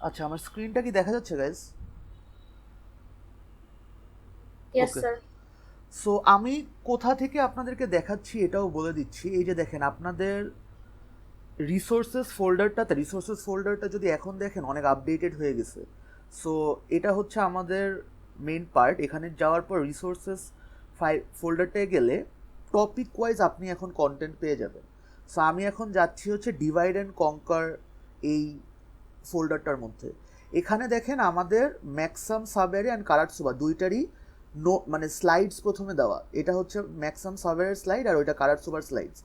আচ্ছা, আমার স্ক্রিনটা কি দেখা যাচ্ছে গাইস? Yes, ওকে। sir. সো আমি কোথা থেকে আপনাদেরকে দেখাচ্ছি এটাও বলে দিচ্ছি। এই যে দেখেন আপনাদের রিসোর্সেস ফোল্ডারটা যদি এখন দেখেন অনেক আপডেটেড হয়ে গেছে। সো এটা হচ্ছে আমাদের মেইন পার্ট। এখানে যাওয়ার পর রিসোর্সেস ফোল্ডারটায় গেলে টপিক ওয়াইজ আপনি এখন কন্টেন্ট পেয়ে যাবেন। সো আমি এখন যাচ্ছি হচ্ছে ডিভাইড অ্যান্ড কঙ্কার এই ফোল্ডারটার মধ্যে। এখানে দেখেন আমাদের ম্যাক্সাম সাবেরি অ্যান্ড কারাটসুবা দুইটারই মানে স্লাইডস প্রথমে দেওয়া। এটা হচ্ছে ম্যাক্সাম সাবেরের স্লাইড আর ওইটা কারাটসুবার স্লাইডস।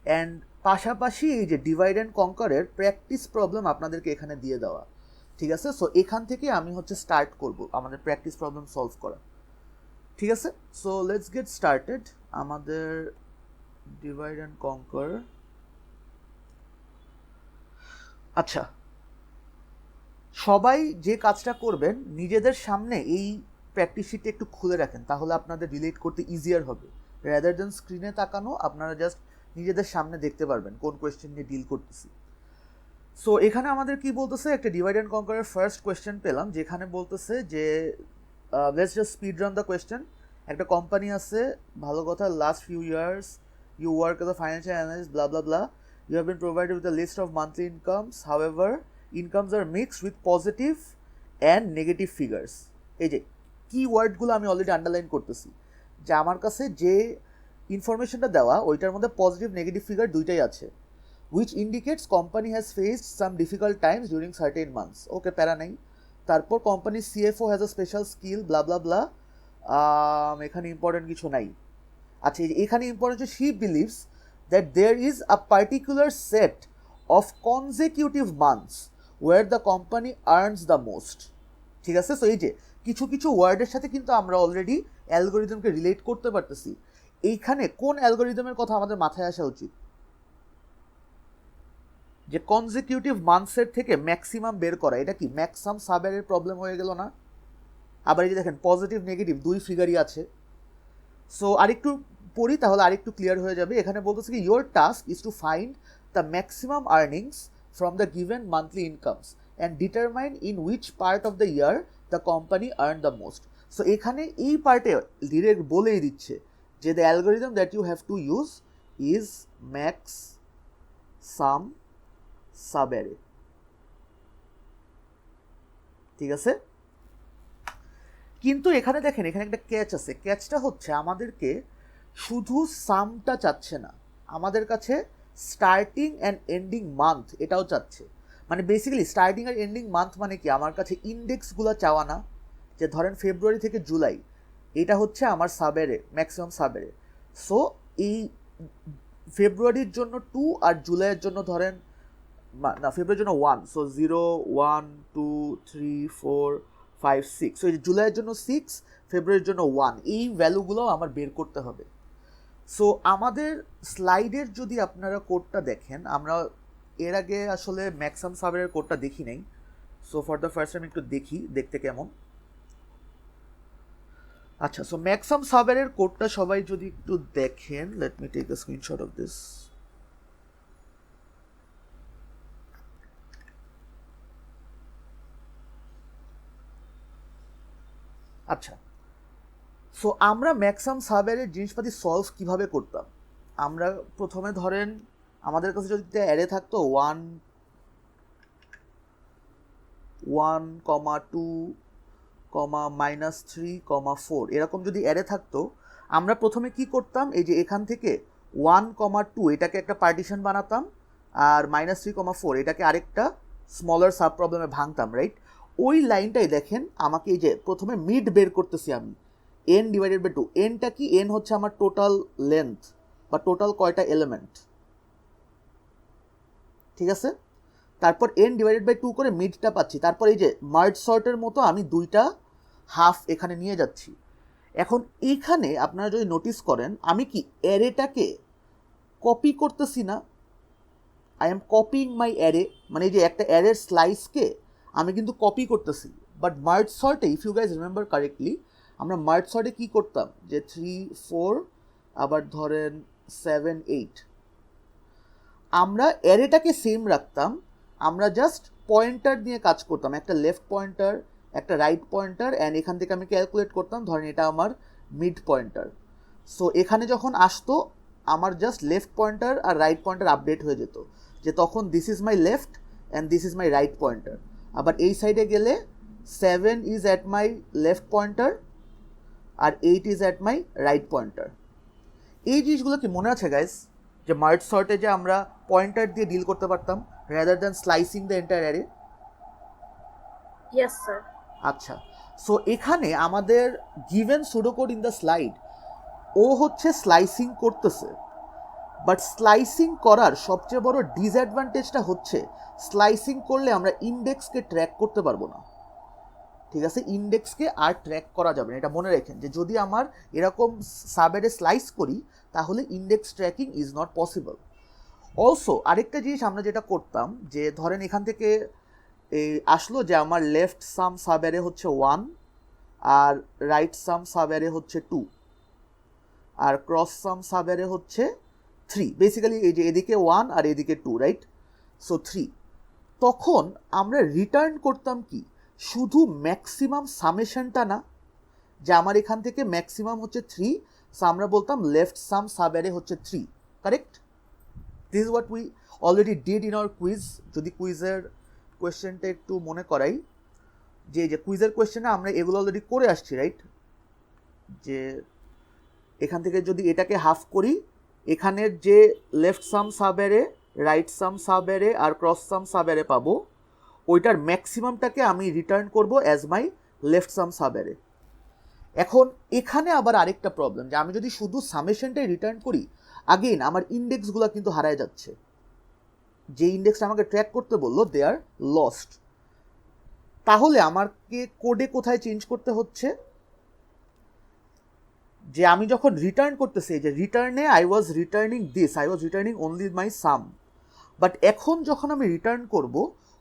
অ্যান্ড পাশাপাশি এই যে ডিভাইড অ্যান্ড কঙ্কারের প্র্যাকটিস প্রবলেম আপনাদেরকে এখানে দিয়ে দেওয়া। ঠিক আছে, সো এখান থেকে আমি হচ্ছে স্টার্ট করব আমাদের প্র্যাকটিস প্রবলেম সলভ করা। ঠিক আছে, সো লেটস গেট স্টার্টেড। আমাদের ডিভাইড অ্যান্ড কঙ্কার। আচ্ছা, সবাই যে কাজটা করবেন নিজেদের সামনে এই প্র্যাকটিস শিটটা একটু খুলে রাখেন, তাহলে আপনাদের রিলেট করতে ইজিয়ার হবে। র্যাদার দেন স্ক্রিনে তাকানো, আপনারা জাস্ট নিজেদের সামনে দেখতে পারবেন কোন কোয়েশ্চেন নিয়ে ডিল করতেছি। সো এখানে আমাদের কি বলতেছে, একটা ডিভাইড অ্যান্ড কনকারের ফার্স্ট কোয়েশ্চেন পেলাম যেখানে বলতেছে যে let's just speed run the question. একটা কোম্পানি আছে, ভালো কথা, last few years you work as a financial analyst, blah blah blah, you have been provided with a list of monthly incomes, however incomes are mixed with positive and negative figures. এই যে কি ওয়ার্ডগুলো আমি already underline করতেছি, যে আমার কাছে যে ইনফরমেশনটা দেওয়া ওইটার মধ্যে পজিটিভ নেগেটিভ ফিগার দুইটাই আছে, which indicates company has faced some difficult times during certain months. Okay, প্যারা নাই। তারপর কোম্পানির CFO has a special skill, blah blah blah. এখানে ইম্পর্টেন্ট কিছু নাই। আচ্ছা, এখানে important she believes that there is a particular set of consecutive months where the company earns the most. ঠিক আছে, সো এই যে কিছু কিছু ওয়ার্ডের সাথে কিন্তু আমরা অলরেডি অ্যালগোরিদমকে রিলেট করতে পারতেছি। এইখানে কোন অ্যালগোরিদমের কথা আমাদের মাথায় আসা উচিত? যে কনজিকিউটিভ মান্থসের থেকে ম্যাক্সিমাম বের করা, এটা কি ম্যাক্সাম সাবেরের প্রবলেম হয়ে গেল না? আবার এই যে দেখেন পজিটিভ নেগেটিভ দুই ফিগারই আছে। সো আরেকটু পড়ি তাহলে আরেকটু ক্লিয়ার হয়ে যাবে। এখানে বলতেছে কি, your task is to find the maximum earnings from the given monthly incomes and determine in which part of the year the company earn the most. So এখানে এই পার্টে ডিরেক্ট বলেই দিচ্ছে যে the algorithm that you have to use is max sum subarray. ঠিক আছে, কিন্তু এখানে দেখেন এখানে একটা ক্যাচ আছে। ক্যাচটা হচ্ছে আমাদেরকে শুধু সামটা চাচ্ছে না, আমাদের কাছে স্টার্টিং অ্যান্ড এন্ডিং মান্থ এটাও চাচ্ছে। মানে বেসিক্যালি স্টার্টিং আর এন্ডিং মান্থ মানে কি, আমার কাছে ইন্ডেক্সগুলো চাওয়া না। যে ধরেন ফেব্রুয়ারি থেকে জুলাই, এটা হচ্ছে আমার সাবেরে, ম্যাক্সিমাম সাবেরে। সো এই ফেব্রুয়ারির জন্য 2 আর জুলাইয়ের জন্য ধরেন, না ফেব্রুয়ারির জন্য 1, সো 0 1 2 3 4 5 6, সো এই যে জুলাইয়ের জন্য 6, ফেব্রুয়ারির জন্য 1, এই ভ্যালুগুলো আমার বের করতে হবে। সো আমাদের স্লাইডের যদি আপনারা কোডটা দেখেন, আমরা এর আগে আসলে ম্যাক্সাম সাবের কোডটা দেখি নাই। So for the first time একটু দেখি দেখতে কেমন। আচ্ছা, সো ম্যাক্সাম সাবের কোডটা সবাই যদি একটু দেখেন, let me take a screenshot of this. আচ্ছা, সো আমরা ম্যাক্সাম সাবেরের জিনিসপাতি সলভ কিভাবে করতাম? আমরা প্রথমে ধরেন আমাদের কাছে যদি অ্যারে থাকতো 1 1 কমা 2 কমা -3 কমা 4, এরকম যদি অ্যারে থাকতো, আমরা প্রথমে কি করতাম, এই যে এখান থেকে 1 কমা 2 এটাকে একটা পার্টিশন বানাতাম, আর -3 কমা 4 এটাকে আরেকটা স্মলার সাব প্রবলেমে ভাঙতাম, রাইট? ওই লাইনটাই দেখেন, আমাকে এই যে প্রথমে মিড বের করতেছি আমি, n/2। এনটা কি, এন হচ্ছে আমার টোটাল লেন্থ বা টোটাল কয়টা এলিমেন্ট। ঠিক আছে, তারপর n/2 করে মিডটা পাচ্ছি। তারপর এই যে মার্জ সর্টের মতো আমি দুইটা হাফ এখানে নিয়ে যাচ্ছি। এখন এইখানে আপনারা যদি নোটিস করেন, আমি কি অ্যারেটাকে কপি করতেছি না, I am copying my array. মানে এই যে একটা অ্যারের স্লাইসকে আমি কিন্তু কপি করতেছি। বাট মার্জ সর্টে, if you guys remember correctly, আমরা মার্জ সর্টে কী করতাম, যে 3 4 আবার ধরেন 7 8, আমরা অ্যারেটাকে সেম রাখতাম, আমরা জাস্ট পয়েন্টার নিয়ে কাজ করতাম, একটা লেফট পয়েন্টার, একটা রাইট পয়েন্টার, অ্যান্ড এখান থেকে আমি ক্যালকুলেট করতাম, ধরেন এটা আমার মিড পয়েন্টার। সো এখানে যখন আসতো আমার জাস্ট লেফট পয়েন্টার আর রাইট পয়েন্টার আপডেট হয়ে যেত, যে তখন this is my left and this is my right pointer. আবার এই সাইডে গেলে 7 is at my left pointer আর 8 is at my right pointer. এই জিনিসগুলো কি মনে আছে গাইস, যে মার্জ সর্টে যে আমরা পয়েন্টার দিয়ে ডিল করতে পারতাম rather than slicing the entire array? Yes sir. আচ্ছা, সো এখানে আমাদের given pseudocode in the slide, ও হচ্ছে স্লাইসিং করতেছে, বাট স্লাইসিং করার সবচেয়ে বড় ডিসঅ্যাডভান্টেজটা হচ্ছে স্লাইসিং করলে আমরা ইন্ডেক্সকে ট্র্যাক করতে পারবো না। ঠিক আছে, ইন্ডেক্সকে আর ট্র্যাক করা যাবে না, এটা মনে রাখেন যে যদি আমার এরকম সাবেরে স্লাইস করি তাহলে index tracking is not possible. Also আরেকটা জিনিস আমরা যেটা করতাম, যে ধরেন এখান থেকে এই আসলো যে আমার লেফট সাম সাবেরে হচ্ছে 1 আর রাইট সাম সাবেরে হচ্ছে 2 আর ক্রস সাম সাবেরে হচ্ছে 3, বেসিক্যালি এই যে এদিকে 1 আর এদিকে 2, রাইট? সো 3, তখন আমরা রিটার্ন করতাম কি শুধু ম্যাক্সিমাম সামেশনটা না, যে আমার এখান থেকে ম্যাক্সিমাম হচ্ছে 3, সো আমরা বলতাম লেফট সাম সাবেরে হচ্ছে 3, correct? This is what we already did in our quiz. যদি কুইজের কোয়েশ্চেনটা একটু মনে করাই, যে কুইজের কোয়েশ্চেনে আমরা এগুলো অলরেডি করে আসছি, রাইট? যে এখান থেকে যদি এটাকে হাফ করি, এখানের যে লেফট সাম সাবেরে, রাইট সাম সাবেরে আর ক্রস সাম সাবেরে পাবো, ওইটার ম্যাক্সিমামটাকে আমি রিটার্ন করব অ্যাজ মাই লেফট সাম সাবেরে। এখন এখানে আবার আরেকটা প্রবলেম, যে আমি যদি শুধু সামেশনটাই রিটার্ন করি, আগেইন আমার ইন্ডেক্সগুলো কিন্তু হারায় যাচ্ছে, যে ইন্ডেক্সটা আমাকে ট্র্যাক করতে বললো দে আর লস্ট। তাহলে আমাকে কোডে কোথায় চেঞ্জ করতে হচ্ছে, যে আমি যখন রিটার্ন করতেছি, যে রিটার্নে I was returning this, I was returning only my sum, but এখন যখন আমি রিটার্ন করব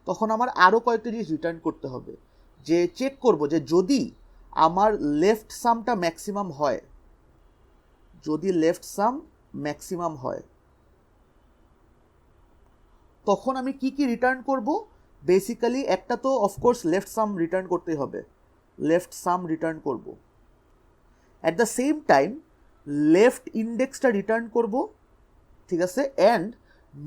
তখন আমার আরও কয়েকটা জিনিস রিটার্ন করতে হবে, যে চেক করব যে যদি আমার লেফট সামটা ম্যাক্সিমাম হয়, যদি লেফট সাম ম্যাক্সিমাম হয় তখন আমি কি কি রিটার্ন করব। বেসিক্যালি একটা তো অফকোর্স লেফট সাম রিটার্ন করতেই হবে, লেফট সাম রিটার্ন করব। At the same time left ইন্ডেক্সটা রিটার্ন করব, ঠিক আছে, অ্যান্ড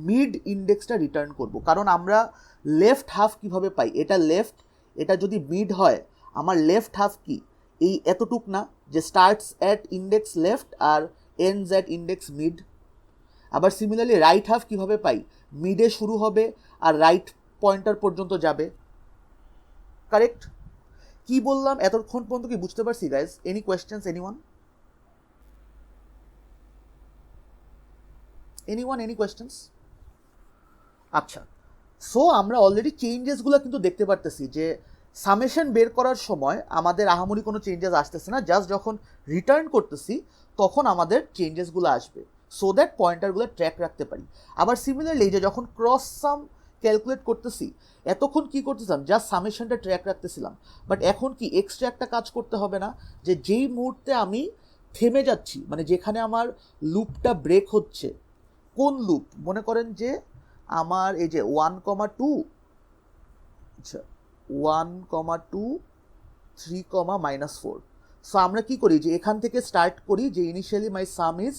মিড ইন্ডেক্সটা রিটার্ন করব, কারণ আমরা লেফট হাফ কিভাবে পাই, এটা লেফট, এটা যদি মিড হয় আমার লেফট হাফ কি এই এতটুক না, যে স্টার্টস অ্যাট ইন্ডেক্স লেফট আর এন্ডস অ্যাট ইন্ডেক্স মিড। আবার সিমিলারলি রাইট হাফ কিভাবে পাই, মিডে শুরু হবে আর রাইট পয়েন্টার পর্যন্ত যাবে, কারেক্ট? কি বললাম এতক্ষণ পর্যন্ত, কি বুঝতে পারছি guys? Any questions, anyone any questions? আচ্ছা, সো আমরা অলরেডি চেঞ্জেসগুলো কিন্তু দেখতে পারতেছি, যে সামেশন বের করার সময় আমাদের আহামরি কোনো চেঞ্জেস আসতেছে না, জাস্ট যখন রিটার্ন করতেছি তখন আমাদের চেঞ্জেসগুলো আসবে, সো দ্যাট পয়েন্টারগুলো ট্র্যাক রাখতে পারি। আবার সিমিলারলি যে যখন ক্রস সাম ক্যালকুলেট করতেছি, এতক্ষণ কি করতেছিলাম, জাস্ট সামেশনটা ট্র্যাক রাখতেছিলাম, বাট এখন কি এক্সট্রা একটা কাজ করতে হবে না, যে যেই মুহূর্তে আমি থেমে যাচ্ছি, মানে যেখানে আমার লুপটা ব্রেক হচ্ছে, কোন লুপ, মনে করেন যে আমার এই যে 1,2, আচ্ছা 1,2 3,-4, সো আমরা কি করি, যে এখান থেকে স্টার্ট করি, যে initially my some is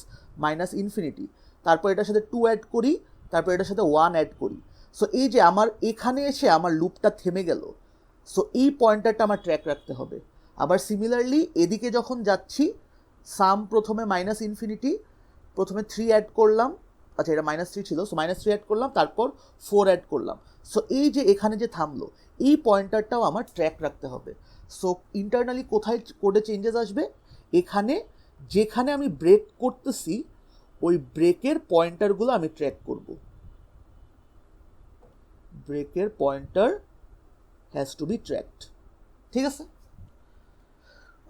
-infinity, তারপর এটার সাথে 2 অ্যাড করি, তারপর এটার সাথে 1 অ্যাড করি, সো এই যে আমার এখানে এসে আমার লুপটা থেমে গেল, সো এই পয়েন্টারটা আমার ট্র্যাক রাখতে হবে। আবার সিমিলারলি এদিকে যখন যাচ্ছি, সাম প্রথমে -ইনফিনিটি, প্রথমে 3 অ্যাড করলাম, আচ্ছা এটা -3 ছিল, সো -3 অ্যাড করলাম, তারপর 4 অ্যাড করলাম, সো এই যে এখানে যে থামলো এই পয়েন্টারটাও আমার ট্র্যাক রাখতে হবে। সো ইন্টারনালি কোথায় কোডে চেঞ্জেস আসবে, এখানে যেখানে আমি ব্রেক করতেছি ওই ব্রেকের পয়েন্টারগুলো আমি ট্র্যাক করব, ব্রেকের pointer has to be tracked, ঠিক আছে?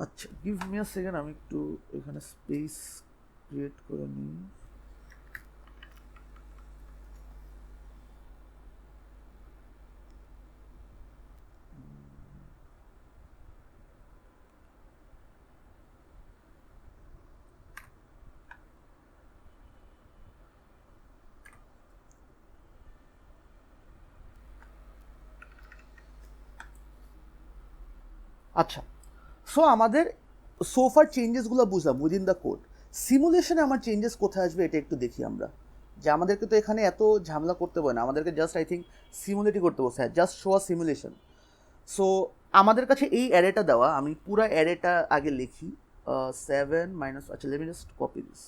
আচ্ছা গিভ মি আ সেকেন্ড, আমি একটু এখানে স্পেস ক্রিয়েট করে নিই। আচ্ছা, সো আমাদের সোফার চেঞ্জেসগুলো বুঝলাম উইদিন দ্য কোড। সিমুলেশনে আমার চেঞ্জেস কোথায় আসবে এটা একটু দেখি আমরা, যে আমাদেরকে তো এখানে এত ঝামেলা করতে পারে না, আমাদেরকে জাস্ট আই থিঙ্ক সিমুলেটই করতে বলছে, হ্যাঁ just show a simulation. So আমাদের কাছে এই অ্যারেটা দেওয়া, আমি পুরো অ্যারেটা আগে লিখি 7 মাইনাস, আচ্ছা let me just copy this.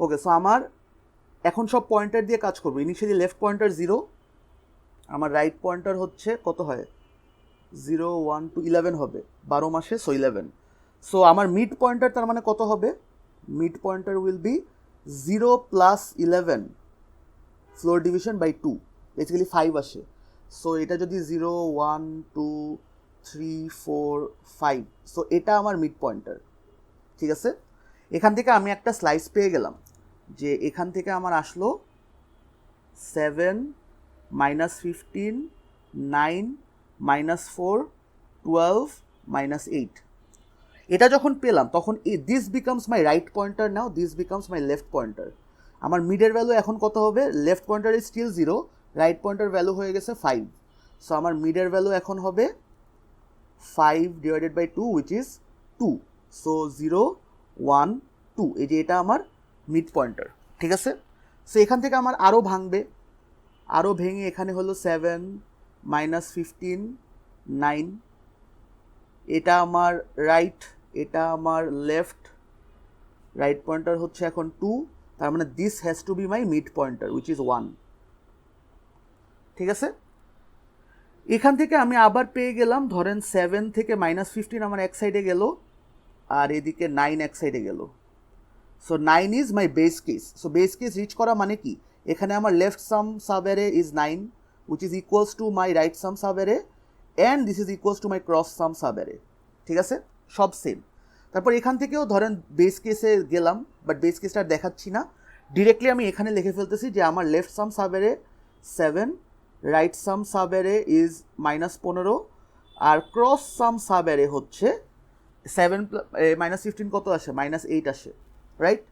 Okay, so আমার এখন সব পয়েন্টার দিয়ে কাজ করবো। ইনিশিয়ালি লেফট পয়েন্টার 0, আমার রাইট পয়েন্টার হচ্ছে কত হয় 0 1 2 11 হবে, 12 মাসে, সো 11। সো আমার মিড পয়েন্টার তার মানে কত হবে, mid pointer will be 0 plus 11 floor division by 2, basically 5 আসে। সো এটা যদি 0 1 2 3 4 5, সো এটা আমার মিড পয়েন্টার। ঠিক আছে, এখান থেকে আমি একটা স্লাইস পেয়ে গেলাম, যে এখান থেকে আমার আসলো 7 মাইনাস 15 9 মাইনাস 4 12 মাইনাস 8। এটা যখন পেলাম তখন this becomes my right pointer, now this becomes my left pointer. আমার মিডের ভ্যালু এখন কত হবে, left pointer is still 0, right pointer value হয়ে গেছে 5। সো আমার মিডের ভ্যালু এখন হবে 5 divided by 2 which is 2। So 0 1 2, এই যে এটা আমার মিড পয়েন্টার। ঠিক আছে, সো এখান থেকে আমার আরও ভাঙবে, আরও ভেঙে এখানে হলো 7 মাইনাস 15 9, এটা আমার রাইট, এটা আমার লেফট, রাইট পয়েন্টার হচ্ছে এখন 2, তার মানে this has to B my mid pointer which is 1। ঠিক আছে, এখান থেকে আমি আবার পেয়ে গেলাম, ধরেন 7 থেকে মাইনাস 15 আমার এক সাইডে গেল, আর এদিকে 9 এক সাইডে গেল। So 9 is my base case. So base case reach করা মানে কি, এখানে আমার left sum sub array is 9 which is equals to my right sum sub array, and this is equals to my cross sum sub array. ঠিক আছে, সব same. তারপর এখান থেকেও ধরেন বেস কেসে গেলাম, বাট বেস কেসটা দেখাচ্ছি না, ডিরেক্টলি আমি এখানে লিখে ফেলতেছি যে আমার left sum sub array 7, right sum sub array is minus 15, আর ক্রস সাম সাব অ্যারে হচ্ছে 7 মাইনাস 15 কত আসে, মাইনাস 8 আসে, রাইট।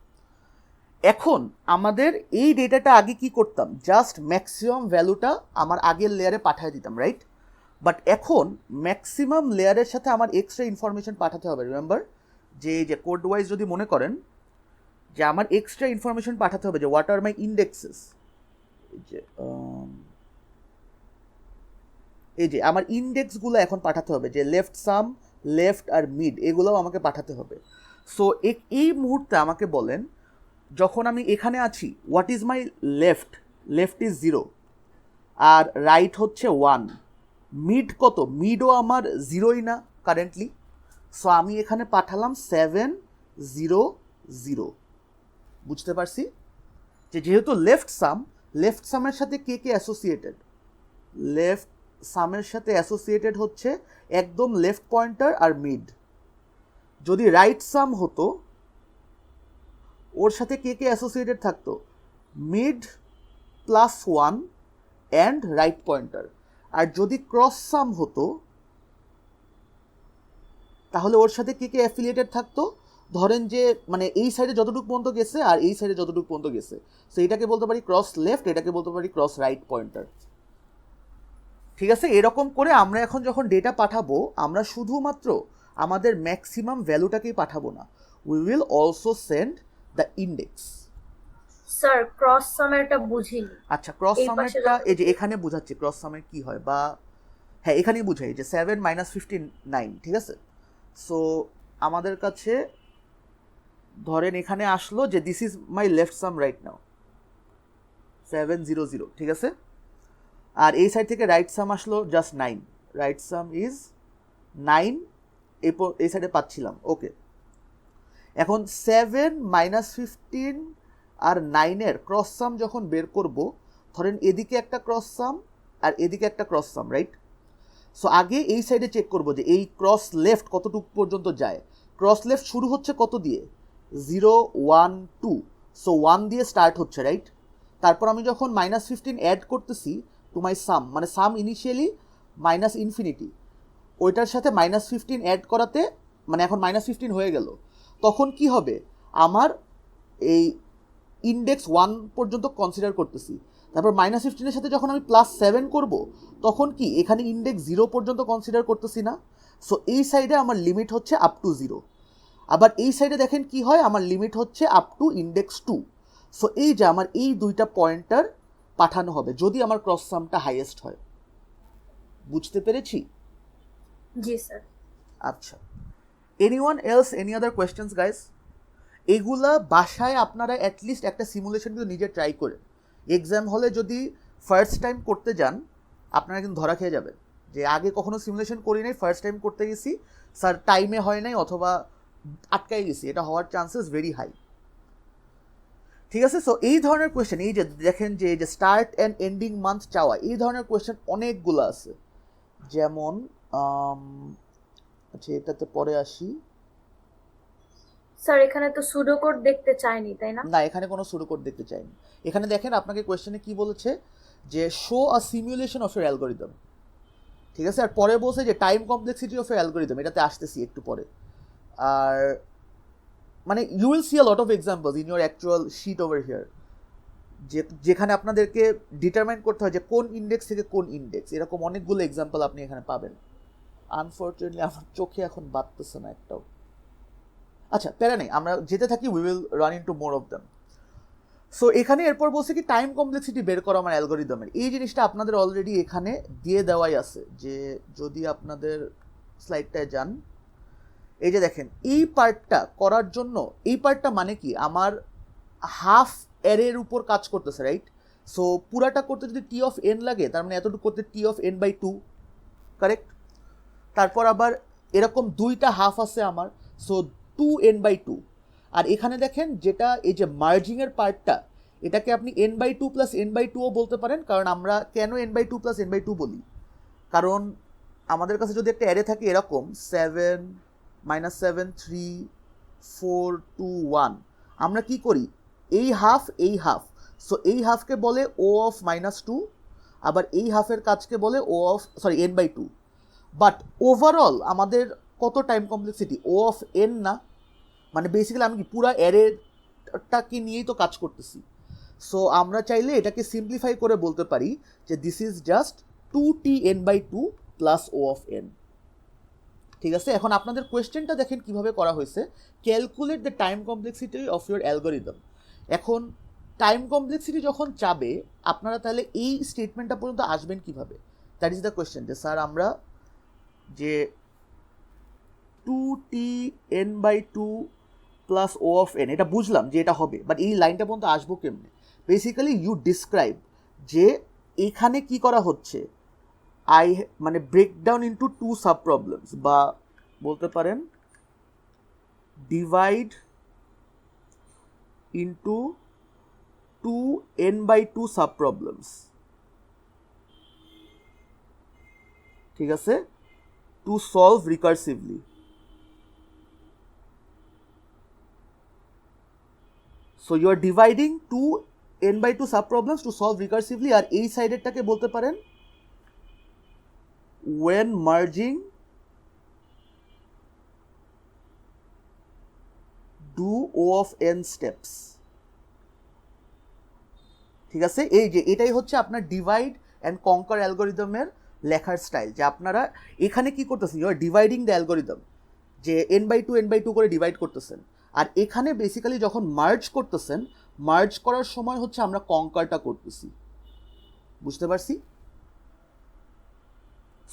এখন আমাদের এই ডেটাটা আগে কি করতাম, জাস্ট ম্যাক্সিমাম ভ্যালুটা আমার আগের লেয়ারে পাঠিয়ে দিতাম, রাইট। বাট এখন ম্যাক্সিমাম লেয়ারের সাথে আমার এক্সট্রা ইনফরমেশন পাঠাতে হবে। রিমেম্বার যে কোড ওয়াইজ যদি মনে করেন যে আমার এক্সট্রা ইনফরমেশন পাঠাতে হবে, যে হোয়াট আর মাই ইন্ডেক্সেস, এই যে আমার ইন্ডেক্সগুলো এখন পাঠাতে হবে, যে লেফট সাম, লেফট আর মিড, এগুলোও আমাকে পাঠাতে হবে। সো এই মুহূর্তে আমাকে বলেন, যখন আমি এখানে আছি, what is my left, left is 0, আর রাইট হচ্ছে 1, মিড কত, মিডও আমার 0ই না কারেন্টলি। সো আমি এখানে পাঠালাম 7 0 0। বুঝতে পারছি যে যেহেতু লেফট সামের সাথে কে কে অ্যাসোসিয়েটেড, লেফট সামের সাথে অ্যাসোসিয়েটেড হচ্ছে একদম লেফট পয়েন্টার আর মিড। যদি রাইট সাম হতো, ওর সাথে কে কে অ্যাসোসিয়েটেড থাকতো, mid plus 1 and right pointer. আর যদি ক্রস সাম হতো, তাহলে ওর সাথে কে কে অ্যাফিলিয়েটেড থাকতো, ধরেন যে মানে এই সাইডে যতটুকু পর্যন্ত গেছে আর এই সাইডে যতটুকু পর্যন্ত গেছে, সো এটাকে বলতে পারি ক্রস লেফট, এটাকে বলতে পারি ক্রস রাইট পয়েন্টার। ঠিক আছে, এরকম করে আমরা এখন যখন ডেটা পাঠাবো, আমরা শুধুমাত্র আমাদের ম্যাক্সিমাম ভ্যালুটাকেই পাঠাবো না, we will also send the index. Sir cross সামেরটা বুঝিনি। আচ্ছা, ক্রস সামেরটা এই যে এখানে বোঝাচ্ছি ক্রস সামের কি হয়, বা হ্যাঁ এখানেই বুঝাই, যে 7 মাইনাস 15 9। ঠিক আছে, সো আমাদের কাছে ধরেন এখানে আসলো যে this is my left some right now 7 0 0। ঠিক আছে, আর এই সাইড থেকে রাইট সাম আসলো জাস্ট 9, রাইট সাম ইজ 9, এই সাইডে পাচ্ছিলাম। ওকে, এখন 7 মাইনাস 15 আর 9-এর ক্রস সাম যখন বের করব, ধরেন এদিকে একটা ক্রস সাম আর এদিকে একটা ক্রস সাম, রাইট। সো আগে এই সাইডে চেক করব যে এই ক্রস লেফট কতটুকু পর্যন্ত যায়। ক্রস লেফট শুরু হচ্ছে কত দিয়ে, 0 1 2, সো 1 দিয়ে স্টার্ট হচ্ছে, রাইট। তারপর আমি যখন মাইনাস 15 অ্যাড করতেছি, টু মাই সাম, মানে সাম ইনিশিয়ালি মাইনাস ইনফিনিটি, ওইটার সাথে -15 অ্যাড করাতে, মানে এখন -15 হয়ে গেল, তখন কি হবে, আমার এই ইন্ডেক্স 1 পর্যন্ত কনসিডার করতেছি, তারপর -15 সাথে যখন আমি +7 করব, তখন কি এখানে ইন্ডেক্স 0 পর্যন্ত কনসিডার করতেছি না। সো এই সাইডে আমার লিমিট হচ্ছে আপ টু 0, আবার এই সাইডে দেখেন কি হয়, আমার লিমিট হচ্ছে আপ টু ইন্ডেক্স 2। সো এই যে আমার এই দুইটা পয়েন্টার পাঠানো হবে যদি আমার ক্রস সামটা হাইয়েস্ট হয়। বুঝতে পেরেছি? জি স্যার। আচ্ছা, anyone else, any other questions guys? এগুলা বাসায় আপনারা অ্যাটলিস্ট একটা সিমুলেশন কিন্তু নিজে ট্রাই করে, এক্সাম হলে যদি ফার্স্ট টাইম করতে যান আপনারা কিন্তু ধরা খেয়ে যাবেন যে আগে কখনো সিমুলেশন করি নাই, ফার্স্ট টাইম করতে গেছি, স্যার টাইমে হয় নাই অথবা আটকাই গেছি, এটা হওয়ার চান্সেস ভেরি হাই। ঠিক আছে? সো এই ধরনের কোয়েশ্চেন, এই যে দেখেন যে স্টার্ট অ্যান্ড এন্ডিং মান্থ চাওয়া, এই ধরনের কোয়েশ্চেন অনেকগুলো আছে। যেমন আচ্ছা এটাতে পরে আসি। স্যার এখানে তো সুডো কোড দেখতে চাইনি, তাই না? না, এখানে কোনো সুডো কোড দেখতে চাইনি। এখানে দেখেন আপনাকে কোয়েশ্চেনে কি বলেছে, যে show a simulation of your algorithm. ঠিক আছে? আর পরে বলছে যে time complexity of your algorithm, এটাতে আসতেছি একটু পরে। আর মানে you will see a lot of examples in your actual sheet over here, যেখানে আপনাদেরকে ডিটারমাইন করতে হয় যে কোন ইন্ডেক্স থেকে কোন ইন্ডেক্স, এরকম অনেকগুলো এক্সাম্পল আপনি এখানে পাবেন। আনফর্চুনেটলি আমার চোখে এখন বাঁধতেছে না একটাও। আচ্ছা, প্যারা নেই, আমরা যেতে থাকি, we will run into more of them. So এখানে এরপর বলছে কি টাইম কমপ্লেক্সিটি বের করা আমার অ্যালগোরিদমের, এই জিনিসটা আপনাদের অলরেডি এখানে দিয়ে দেওয়াই আছে। যে যদি আপনাদের স্লাইডটায় যান, এই যে দেখেন এই পার্টটা করার জন্য, এই পার্টটা মানে কি আমার হাফ অ্যারের উপর কাজ করতেছে, রাইট? সো পুরাটা করতে যদি টি অফ এন লাগে, তার মানে এতটুকু করতে টি অফ n/2, কারেক্ট? তারপর আবার এরকম দুইটা হাফ আছে আমার, সো 2n/2। আর এখানে দেখেন যেটা এই যে মার্জিংয়ের পার্টটা, এটাকে আপনি n/2 + n/2ও বলতে পারেন। কারণ আমরা কেন n/2 + n/2 বলি, কারণ আমাদের কাছে যদি একটা অ্যারে থাকে এরকম 7 -7 3 4 2 1, আমরা কি করি, এই হাফ এই হাফ, সো এই হাফকে বলে ও অফ -2, আবার এই হাফের কাজকে বলে ও অফ n/2। বাট ওভারঅল আমাদের কত time complexity, O of n না, মানে বেসিক্যালি আমি কি পুরো অ্যারেটাকে নিয়েই তো কাজ করতেছি। সো আমরা চাইলে এটাকে সিম্পলিফাই করে বলতে পারি যে this is just 2t(n/2) plus O of N. ঠিক আছে? এখন আপনাদের কোয়েশ্চেনটা দেখেন কিভাবে করা হয়েছে, calculate the time complexity of your algorithm. এখন টাইম কমপ্লেক্সিটি যখন চাবে, আপনারা তাহলে এই স্টেটমেন্টটা পর্যন্ত আসবেন কিভাবে, দ্যাট ইজ দ্য কোয়েশ্চেন। যে স্যার আমরা যে 2t(n/2) plus O of N, এটা বুঝলাম যে এটা হবে, বাট এই লাইনটা পর্যন্ত আসবো কেমনে? বেসিক্যালি ইউ ডিসক্রাইব যে এখানে কি করা হচ্ছে, মানে ব্রেকডাউন ইন্টু 2 সাব প্রবলেমস, বা বলতে পারেন divide into 2n/2 sub problems. ঠিক আছে? To solve recursively. So you are dividing 2n/2 subproblems to solve recursively, আর এই সাইডেরটাকে বলতে পারেন when merging do O of n steps। ঠিক আছে? এই যে এটাই হচ্ছে আপনার ডিভাইড অ্যান্ড কনকার অ্যালগোরিদমের লেখার স্টাইল, যে আপনারা এখানে কি করতেছেন, you are dividing the algorithm, যে n/2 করে ডিভাইড করতেছেন। আর এখানে বেসিক্যালি যখন মার্জ করতেছেন, মার্জ করার সময় হচ্ছে আমরা কনকারটা করতেছি। বুঝতে পারছি?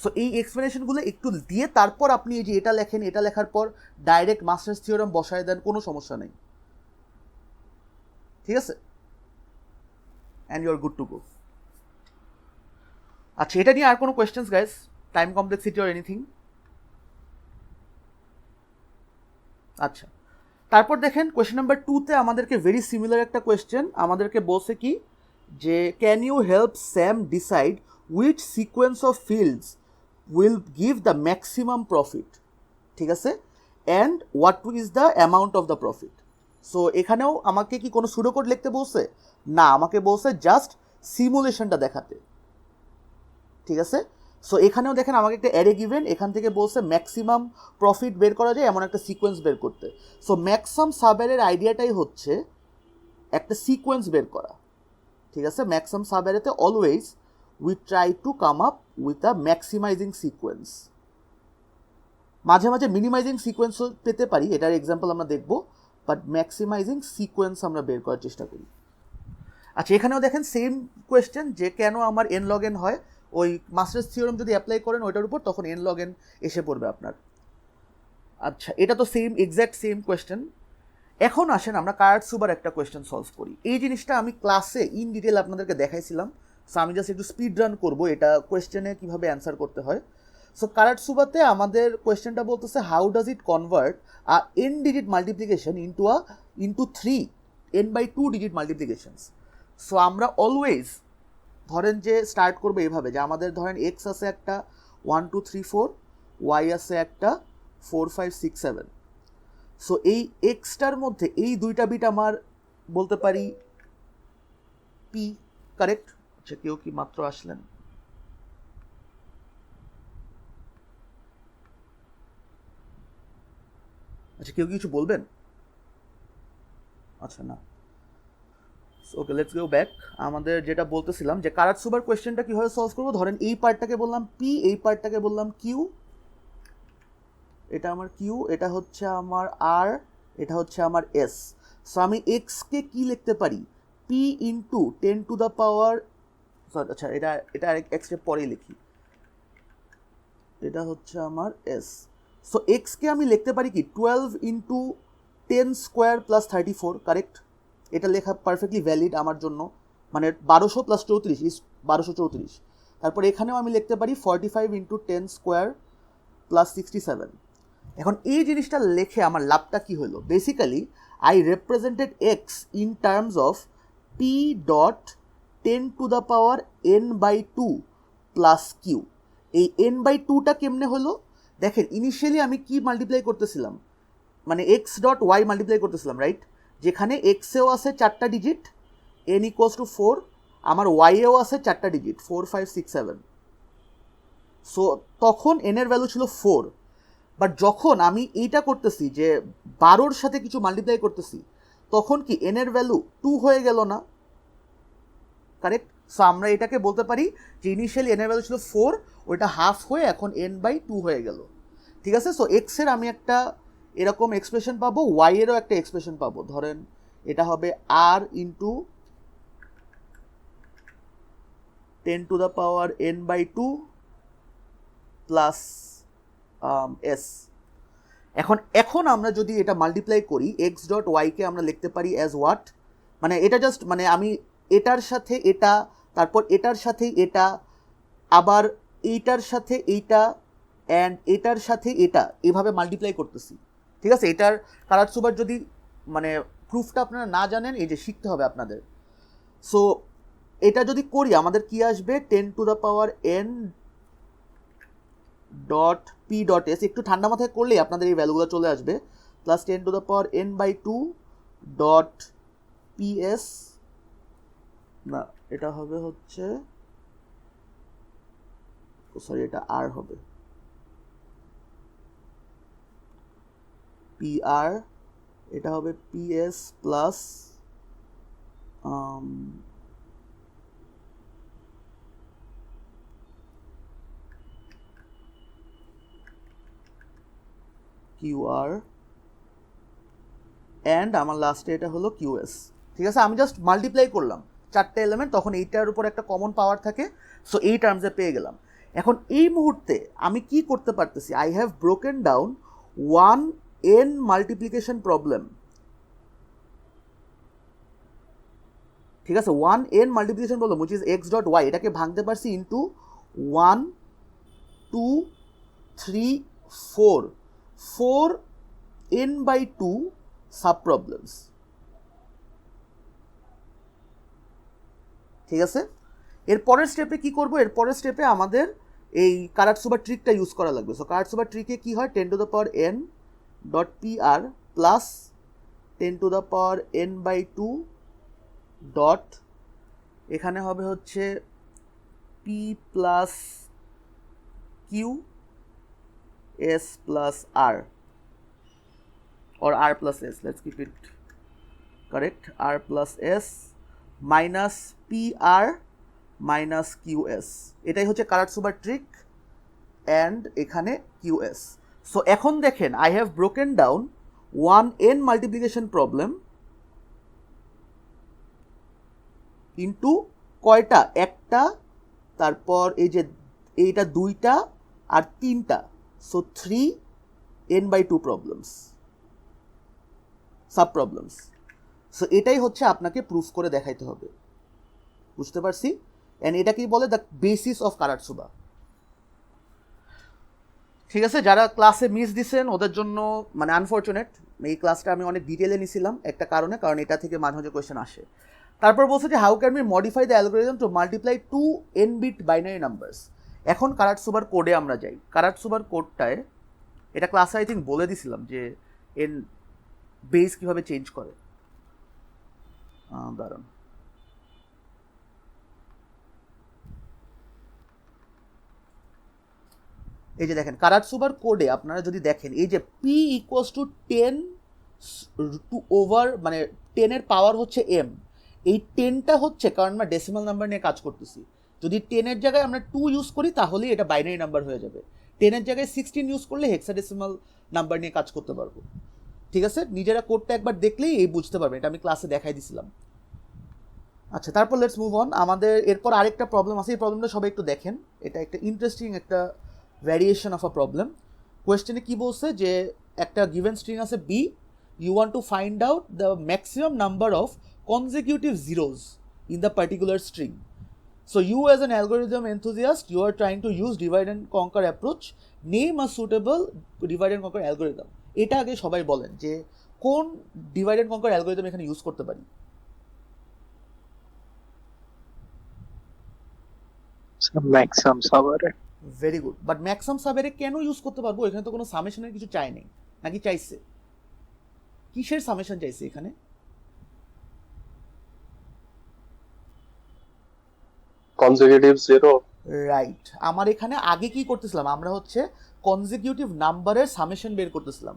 সো এই এক্সপ্লেনেশনগুলো একটু দিয়ে তারপর আপনি এই যে এটা লেখেন, এটা লেখার পর ডাইরেক্ট মাস্টার্স থিওরেম বসায় দেন, কোনো সমস্যা নেই। ঠিক আছে? And you are good to go. আচ্ছা, এটা নিয়ে আর কোনো questions guys, time complexity or anything? আচ্ছা, তারপর দেখেন কোয়েশ্চেন নাম্বার 2তে আমাদেরকে ভেরি সিমিলার একটা কোয়েশ্চেন আমাদেরকে বলছে কি, যে can you help Sam decide which sequence of fields will give the maximum profit. ঠিক আছে? And what is the amount of the profit. So এখানেও আমাকে কি কোনো সুডো কোড লিখতে বলছে? না, আমাকে বলছে জাস্ট সিমুলেশনটা দেখাতে। ঠিক আছে? সো এখানেও দেখেন আমাকে একটা অ্যারে গিভেন, এখান থেকে বলছে ম্যাক্সিমাম প্রফিট বের করা যায় এমন একটা সিকোয়েন্স বের করতে। সো ম্যাক্সিমাম সাব অ্যারের আইডিয়াটাই হচ্ছে একটা সিকোয়েন্স বের করা, ঠিক আছে? ম্যাক্সিমাম সাব অ্যারেতে always we try to come up with a maximizing sequence. মাঝে মাঝে মিনিমাইজিং সিকোয়েন্সও পেতে পারি, এটার এক্সাম্পল আমরা দেখব, বাট ম্যাক্সিমাইজিং সিকোয়েন্স আমরা বের করার চেষ্টা করি। আচ্ছা, এখানেও দেখেন সেম কোয়েশ্চেন যে কেন আমার এন লগ এন হয়, ওই মাস্টার্স থিওরেম যদি অ্যাপ্লাই করেন ওইটার উপর, তখন এন লগ এন এসে পড়বে আপনার। আচ্ছা, এটা তো সেম, এক্স্যাক্ট সেম কোয়েশ্চেন। এখন আসেন আমরা কার্টসুবার একটা কোয়েশ্চেন সলভ করি। এই জিনিসটা আমি ক্লাসে ইন ডিটেল আপনাদেরকে দেখাইছিলাম, সো আমি জাস্ট একটু স্পিড রান করবো এটা কোয়েশ্চেনে কীভাবে অ্যান্সার করতে হয়। সো কার্টসুবাতে আমাদের কোয়েশ্চেনটা বলতেছে how does it convert a n digit multiplication into 3 n/2 digit multiplications. So আমরা অলওয়েজ ধরেন যে স্টার্ট করবো এভাবে, যে আমাদের ধরেন এক্স আছে একটা 1 2 3 4, ওয়াই আছে একটা 4 5 6 7। সো এই এক্সটার মধ্যে এই দুইটা বিট আমার বলতে পারি পি, কারেক্ট? আচ্ছা, কেউ কি মাত্র আসলেন? আচ্ছা, কেউ কিছু বলবেন? আচ্ছা, না, ওকে, লেটস গো ব্যাক। আমাদের যেটা বলতেছিলাম যে কার্টসুবার কোয়েশ্চেনটা কীভাবে সলভ করবো, ধরেন এই পার্টটাকে বললাম পি, এই পার্টটাকে বললাম কিউ, এটা আমার কিউ, এটা হচ্ছে আমার আর, এটা হচ্ছে আমার এস। সো আমি এক্সকে কি লিখতে পারি? P into 10 to the power, sorry, আচ্ছা, এটা এক স্টেপ পরেই লিখি, এটা হচ্ছে আমার এস। সো এক্সকে আমি লিখতে পারি কি 12 ইন্টু 10 স্কোয়ার প্লাস 34, কারেক্ট? এটা লেখা পারফেক্টলি ভ্যালিড আমার জন্য, মানে 1200 প্লাস 34 ইজ 1234। তারপর এখানেও আমি লিখতে পারি 45 ইন্টু 10 স্কোয়ার প্লাস 67। এখন এই জিনিসটা লেখে আমার লাভটা কি হলো? Basically I represented X in terms of P dot 10 to the power n/2 plus Q. এই n/2টা কেমনে হলো? দেখেন, ইনিশিয়ালি আমি কি মাল্টিপ্লাই করতেছিলাম, মানে এক্স ডট ওয়াই মাল্টিপ্লাই করতেছিলাম, রাইট? যেখানে এক্সেও আছে 4টা ডিজিট, n ইকুয়ালস টু 4, আমার ওয়াইয়েও আছে 4টা ডিজিট 4 5 6 7। সো তখন n এর ভ্যালু ছিল 4। বাট যখন আমি এইটা করতেছি যে 12-র সাথে কিছু মাল্টিপ্লাই করতেছি, তখন কি n এর ভ্যালু 2 হয়ে গেল না? কারেক্ট? সো আমরা এটাকে বলতে পারি যে ইনিশিয়ালি n এর ভ্যালু ছিল 4, ওইটা হাফ হয়ে এখন n/2 হয়ে গেল, ঠিক আছে? সো এক্স এর আমি একটা এরকম এক্সপ্রেশন পাবো, ওয়াই এরও একটা এক্সপ্রেশন পাবো। ধরেন এটা হবে r into 10 to the power n/2 plus s. এখন আমরা যদি এটা মাল্টিপ্লাই করি, এক্স ডট ওয়াইকে আমরা লিখতে পারি অ্যাজ হোয়াট, মানে এটা জাস্ট, মানে আমি এটার সাথে এটা, তারপর এটার সাথে এটা, আবার এইটার সাথে এইটা, অ্যান্ড এটার সাথে এটা, এভাবে মাল্টিপ্লাই করতেছি, ঠিক আছে? এটার কার্টসুবার যদি মানে প্রুফটা আপনারা না জানেন, এই যে শিখতে হবে আপনাদের। সো এটা যদি করি আমাদের কি আসবে? 10 to the power n dot P dot S, একটু ঠান্ডা মাথায় করলেই আপনাদের এই ভ্যালুগুলো চলে আসবে, plus 10 to the power n/2 dot P S, না এটা হবে হচ্ছে, সরি, এটা আর হবে পি আর, এটা হবে P S plus Q R, and আমার লাস্টে এটা হলো কিউএস, ঠিক আছে? আমি জাস্ট মাল্টিপ্লাই করলাম 4টে এলিমেন্ট, তখন এইটার উপর একটা কমন পাওয়ার থাকে, সো এই টার্মসে পেয়ে গেলাম। এখন এই মুহূর্তে আমি কি করতে পারতেছি? I have broken down 1n multiplication problem, ঠিক আছে? 1n multiplication problem which is X dot Y, এটাকে ভাঙতে পারছি ইন্টু 1 2 3 4 4n/2 সাব প্রবলেমস, ঠিক আছে? এর পরের স্টেপে কি করব? এর পরের স্টেপে আমাদের এই কার্টসুবার ট্রিকটা ইউজ করা লাগবে। সো কার্টসুবার ট্রিকে কি হয়? 10 to the power n dot P R plus 10 to the power n/2 dot, এখানে হবে হচ্ছে P plus Q S plus R, or r plus s, let's keep it correct, r plus s minus pr minus qs, এটাই হচ্ছে কারাটসুবার trick and এখানে qs। So এখন দেখেন I have broken down 1n multiplication problem into কয়টা, একটা, তারপর এই যে এইটা দুইটা আর তিনটা, so 3n/2 problems, sub problems. So এটাই হচ্ছে আপনাকে প্রুফ করে দেখাইতে হবে, বুঝতে পারছি? অ্যান্ড এটাকেই বলে দ্য বেসিস অফ কারাটসুবা। ঠিক আছে, যারা ক্লাসে মিস দিছেন ওদের জন্য মানে আনফর্চুনেট, এই ক্লাসটা আমি অনেক ডিটেলে নিছিলাম একটা কারণে, কারণ এটা থেকে মাঝে মাঝে কোয়েশ্চেন আসে। তারপর বলছে যে how can we modify the algorithm to multiply 2 n-bit binary numbers. এখন কারাটসুবার কোডে আমরা যাই। কারাটসুবার কোডটায় এটা ক্লাসে আই থিঙ্ক বলে দিছিলাম যে এন বেস কিভাবে চেঞ্জ করে। দাঁড়ান, এই যে দেখেন কারাটসুবার কোডে আপনারা যদি দেখেন এই যে P equals to 10 to over মানে 10-এর পাওয়ার হচ্ছে এম, এই 10টা হচ্ছে কারণ আমরা ডেসিমাল নাম্বার নিয়ে কাজ করতেছি। যদি 10-এর জায়গায় আমরা 2 ইউজ করি তাহলেই এটা বাইনারি নাম্বার হয়ে যাবে। 10-এর জায়গায় 16 ইউজ করলে হেক্সাডেসিমাল নাম্বার নিয়ে কাজ করতে পারবো। ঠিক আছে, নিজেরা কোডটা একবার দেখলেই এই বুঝতে পারবেন, এটা আমি ক্লাসে দেখাই দিছিলাম। আচ্ছা, তারপর লেটস মুভ অন। আমাদের এরপর আরেকটা প্রবলেম আছে, এই প্রবলেমটা সবাই একটু দেখেন, এটা একটা ইন্টারেস্টিং একটা ভ্যারিয়েশন অফ আ প্রবলেম। কোয়েশ্চেনে কি বলছে যে একটা গিভেন স্ট্রিং আছে B, you want to find out the maximum number of consecutive zeros in the particular string. So you as an algorithm enthusiast, you are trying to use divide and conquer approach. Name a suitable divide and conquer algorithm. এটা আগে সবাই বলেন যে কোন divide and কনকার algorithm এখানে use করতে পারি। ম্যাক্সাম সাভারে। ভেরি গুড, বাট ম্যাক্সাম সাবেরে কেন ইউজ করতে পারবো? এখানে তো কোনো সামেশনের কিছু চাই নেই, নাকি চাইছে? কিসের সামেশন চাইছে এখানে? Consecutive zero. রাইট, আমার এখানে আগে কি করতেছিলাম, আমরা হচ্ছে কনজিকিউটিভ নাম্বারের সামেশন বের করতেছিলাম,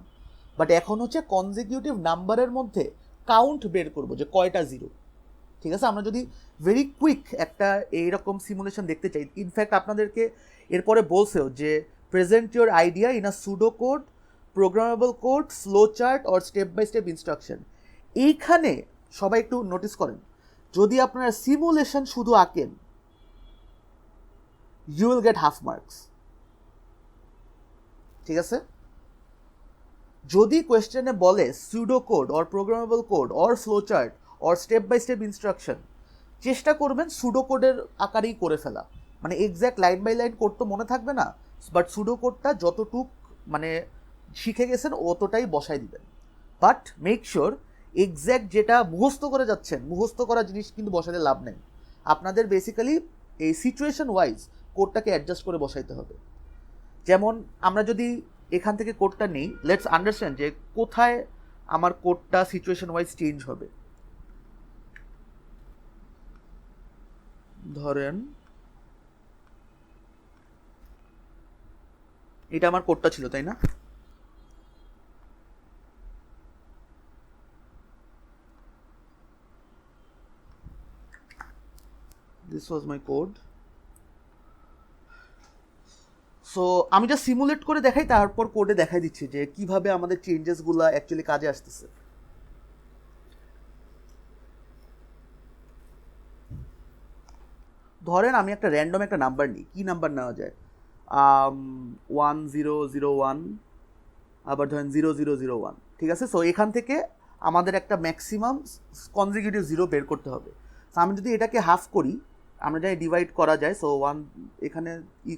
বাট এখন হচ্ছে কনজিকিউটিভ নাম্বারের মধ্যে কাউন্ট বের করব যে কয়টা জিরো। ঠিক আছে, আমরা যদি ভেরি কুইক একটা এইরকম সিমুলেশন দেখতে চাই, ইনফ্যাক্ট আপনাদেরকে এরপরে বলছেও যে present your idea in a pseudo code, programmable code, flow chart or step by step instruction. এইখানে সবাই একটু নোটিস করেন, যদি আপনারা সিমুলেশন শুধু আঁকেন you will get half marks। ঠিক আছে, যদি কোয়েশ্চেনে বলে pseudo code or programmable code or flow chart or step by step instruction, চেষ্টা করবেন সুডো কোডের আকারেই করে ফেলা, মানে exact line by line code তো মনে থাকবে না, বাট সুডো কোডটা যতটুক মানে শিখে গেছেন অতটাই বসাই দিবেন। বাট মেক শিওর এক্স্যাক্ট যেটা মুখস্থ করে যাচ্ছেন, মুখস্থ করা জিনিস কিন্তু বসাতে লাভ নেই, আপনাদের বেসিক্যালি এই সিচুয়েশন ওয়াইজ কোডটাকে অ্যাডজাস্ট করে বসাইতে হবে। যেমন আমরা যদি এখান থেকে কোডটা নেই, লেটস আন্ডারস্ট্যান্ড যে কোথায় আমার কোডটা সিচুয়েশন ওয়াইজ চেঞ্জ হবে। ধরেন এটা আমার কোডটা ছিল, তাই না? This was my code. So আমি যা সিমুলেট করে দেখাই, তারপর কোডে দেখাই দিচ্ছি যে কিভাবে আমাদের চেঞ্জেসগুলো অ্যাকচুয়ালি কাজে আসতেছে। ধরেন আমি একটা র্যান্ডম একটা নাম্বার নিই, কি নাম্বার নেওয়া যায়, 1001, আবার ধরেন 0001। ঠিক আছে, সো এখান থেকে আমাদের একটা ম্যাক্সিমাম কনজিকিউটিভ জিরো বের করতে হবে। সো আমি যদি এটাকে হাফ করি, আমরা জানি ডিভাইড করা যায়, সো 1 এখানে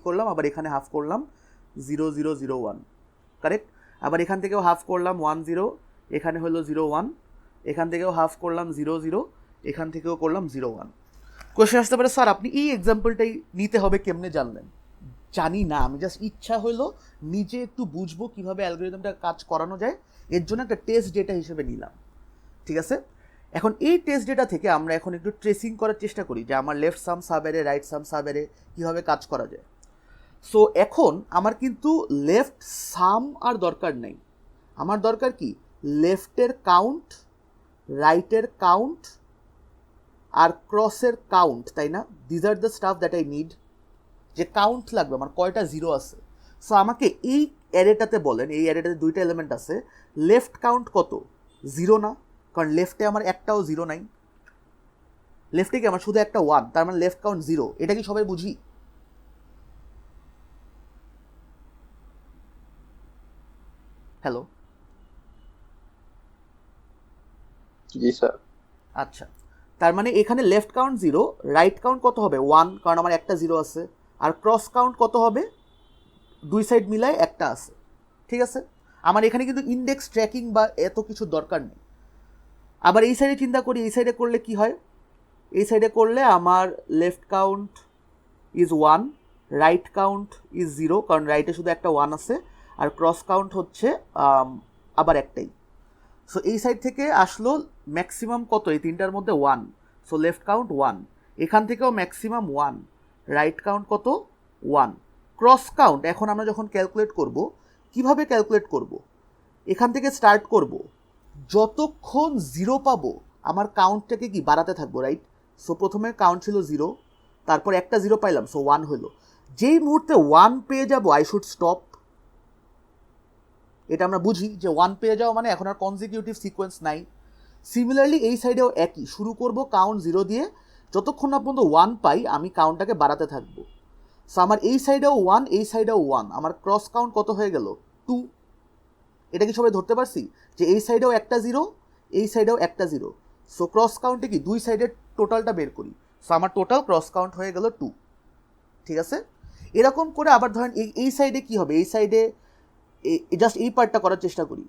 করলাম, আবার এখানে হাফ করলাম 0001, কারেক্ট। আবার এখান থেকেও হাফ করলাম 10, এখানে হলো 01, এখান থেকেও হাফ করলাম 00, এখান থেকেও করলাম 01। কোয়েশ্চেন আসতে পারে, স্যার আপনি এই এক্সাম্পলটাই নিতে হবে কেমনে জানলেন? জানি না, আমি জাস্ট ইচ্ছা হলো নিজে একটু বুঝবো কীভাবে অ্যালগরিদমটা কাজ করানো যায়, এর জন্য একটা টেস্ট ডেটা হিসেবে নিলাম। ঠিক আছে, এখন এই টেস্ট ডেটা থেকে আমরা এখন একটু ট্রেসিং করার চেষ্টা করি যে আমার left sum sub array right sum sub array কীভাবে কাজ করা যায়। সো এখন আমার কিন্তু লেফট সাম আর দরকার নেই, আমার দরকার কি লেফটের কাউন্ট, রাইটের কাউন্ট আর ক্রসের কাউন্ট, তাই না? These are the staff that I need. যে কাউন্ট লাগবে আমার কয়টা জিরো আছে। সো আমাকে এই অ্যারেটাতে বলেন, এই অ্যারেটাতে দুইটা এলিমেন্ট আছে, লেফট কাউন্ট কত? জিরো না, কারণ লেফটে আমার একটাও জিরো নাই। লেফটে কি আমার শুধু একটা ওয়ান, তার মানে লেফট কাউন্ট জিরো। এটা কি সবাই বুঝি? হ্যালো, জি স্যার। আচ্ছা, তার মানে এখানে left count zero, right count কত হবে? ওয়ান, কারণ আমার একটা জিরো আছে। আর ক্রস কাউন্ট কত হবে? দুই সাইড মিলায় একটা আছে। ঠিক আছে, আমার এখানে কিন্তু ইন্ডেক্স ট্র্যাকিং বা এত কিছু দরকার নেই। আবার এই সাইডে চিন্তা করি, এই সাইডে করলে কি হয়? এই সাইডে করলে আমার left count is one, right count is zero, কারণ রাইটে শুধু একটা ওয়ান আছে, আর ক্রস কাউন্ট হচ্ছে আবার একটাই। সো এই সাইড থেকে আসলো ম্যাক্সিমাম কত? এই তিনটার মধ্যে one, so left count one. এখান থেকেও ম্যাক্সিমাম ওয়ান, রাইট কাউন্ট কত? ওয়ান। ক্রস কাউন্ট এখন আমরা যখন ক্যালকুলেট করব, কিভাবে ক্যালকুলেট করব? এখান থেকে স্টার্ট করব, যতক্ষণ জিরো পাবো আমার কাউন্টটাকে কি বাড়াতে থাকবো, রাইট? সো প্রথমে কাউন্ট ছিল জিরো, তারপর একটা জিরো পাইলাম, সো ওয়ান হলো। যেই মুহূর্তে ওয়ান পেয়ে যাব আই শুড স্টপ। এটা আমরা বুঝি যে ওয়ান পেয়ে যাওয়া মানে এখন আর কনজিকিউটিভ সিকোয়েন্স নাই। সিমিলারলি এই সাইডেও একই, শুরু করব কাউন্ট জিরো দিয়ে, যতক্ষণ না পর্যন্ত ওয়ান পাই আমি কাউন্টটাকে বাড়াতে থাকবো। সো আমার এই সাইডেও ওয়ান, এই সাইডেও ওয়ান, আমার ক্রস কাউন্ট কত হয়ে গেল? টু। এটা কি সবাই ধরতে পারছি যে এই সাইডেও একটা জিরো, এই সাইডেও একটা জিরো, সো ক্রস কাউন্টে কি দুই সাইডের টোটালটা বের করি, সো আমার টোটাল ক্রস কাউন্ট হয়ে গেল টু। ঠিক আছে, এরকম করে আবার ধরেন এই সাইডে কি হবে? এই সাইডে জাস্ট এই পার্টটা করার চেষ্টা করি।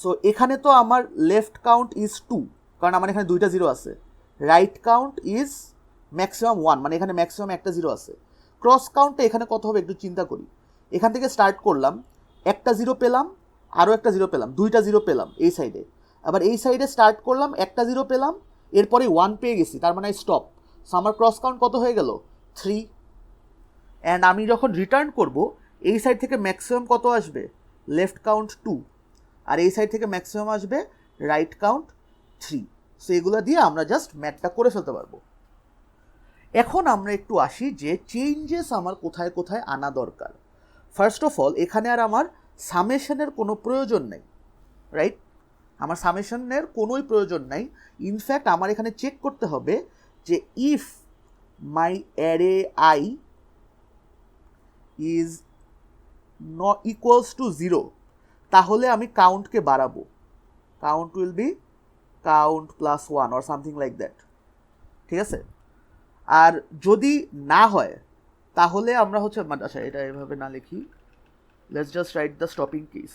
সো এখানে তো আমার লেফট কাউন্ট ইজ টু, কারণ আমার এখানে দুইটা জিরো আছে। Right count is maximum one, মানে এখানে ম্যাক্সিমাম একটা জিরো আছে। ক্রস কাউন্টটা এখানে কত হবে একটু চিন্তা করি। এখান থেকে স্টার্ট করলাম, একটা জিরো পেলাম, আরও একটা জিরো পেলাম, দুইটা জিরো পেলাম এই সাইডে। আবার এই সাইডে স্টার্ট করলাম, একটা জিরো পেলাম, এরপরে ওয়ান পেয়ে গেছি, তার মানে স্টপ। সো আমার ক্রস কাউন্ট কত হয়ে গেল? থ্রি। অ্যান্ড আমি যখন রিটার্ন করব, এই সাইড থেকে ম্যাক্সিমাম কত আসবে? লেফট কাউন্ট টু, আর এই সাইড থেকে ম্যাক্সিমাম আসবে রাইট কাউন্ট থ্রি। সো এগুলো দিয়ে আমরা জাস্ট ম্যাথটা করে ফেলতে পারবো। এখন আমরা একটু আসি যে চেঞ্জেস আমার কোথায় কোথায় আনা দরকার। ফার্স্ট অফ অল, এখানে আর আমার সামেশনের কোনো প্রয়োজন নেই, রাইট? আমার সামেশনের কোনোই প্রয়োজন নাই। ইনফ্যাক্ট আমার এখানে চেক করতে হবে যে if my array I is not equals to zero, তাহলে আমি কাউন্টকে বাড়াবো। Count will be count plus one or something like that. ঠিক আছে, আর যদি না হয় তাহলে আমরা হচ্ছে, আচ্ছা এটা এভাবে না লিখি, let's just write the stopping case,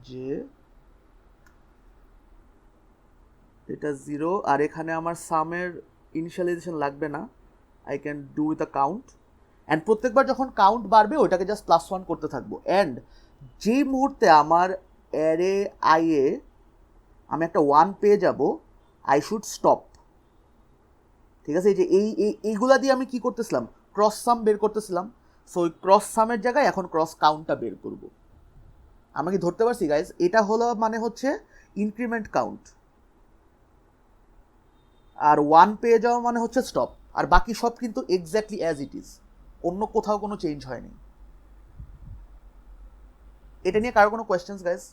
যে এটা জিরো, আর এখানে আমার সামের ইনিশিয়ালাইজেশন লাগবে না, I can do with a count. And প্রত্যেকবার যখন কাউন্ট বাড়বে ওইটাকে জাস্ট প্লাস ওয়ান করতে থাকবো। অ্যান্ড যে মুহূর্তে আমার অ্যারে আইয়ে আমি একটা ওয়ান পেয়ে যাব, আই শুড স্টপ। ঠিক আছে, এই যে এইগুলা দিয়ে আমি কি করতেছিলাম? ক্রস সাম বের করতেছিলাম। সো ওই ক্রস সামের জায়গায় এখন ক্রস কাউন্টটা বের করব। আমরা কি ধরতে পারছি গাইজ? এটা হলো মানে হচ্ছে ইনক্রিমেন্ট কাউন্ট, আর ওয়ান পেয়ে যাওয়া মানে হচ্ছে স্টপ। আর বাকি সব কিন্তু এক্স্যাক্টলি অ্যাজ ইট ইজ, অন্য কোথাও কোনো চেঞ্জ হয়নি। এটা নিয়ে কারো কোনো কোয়েশ্চেন্স গাইজ?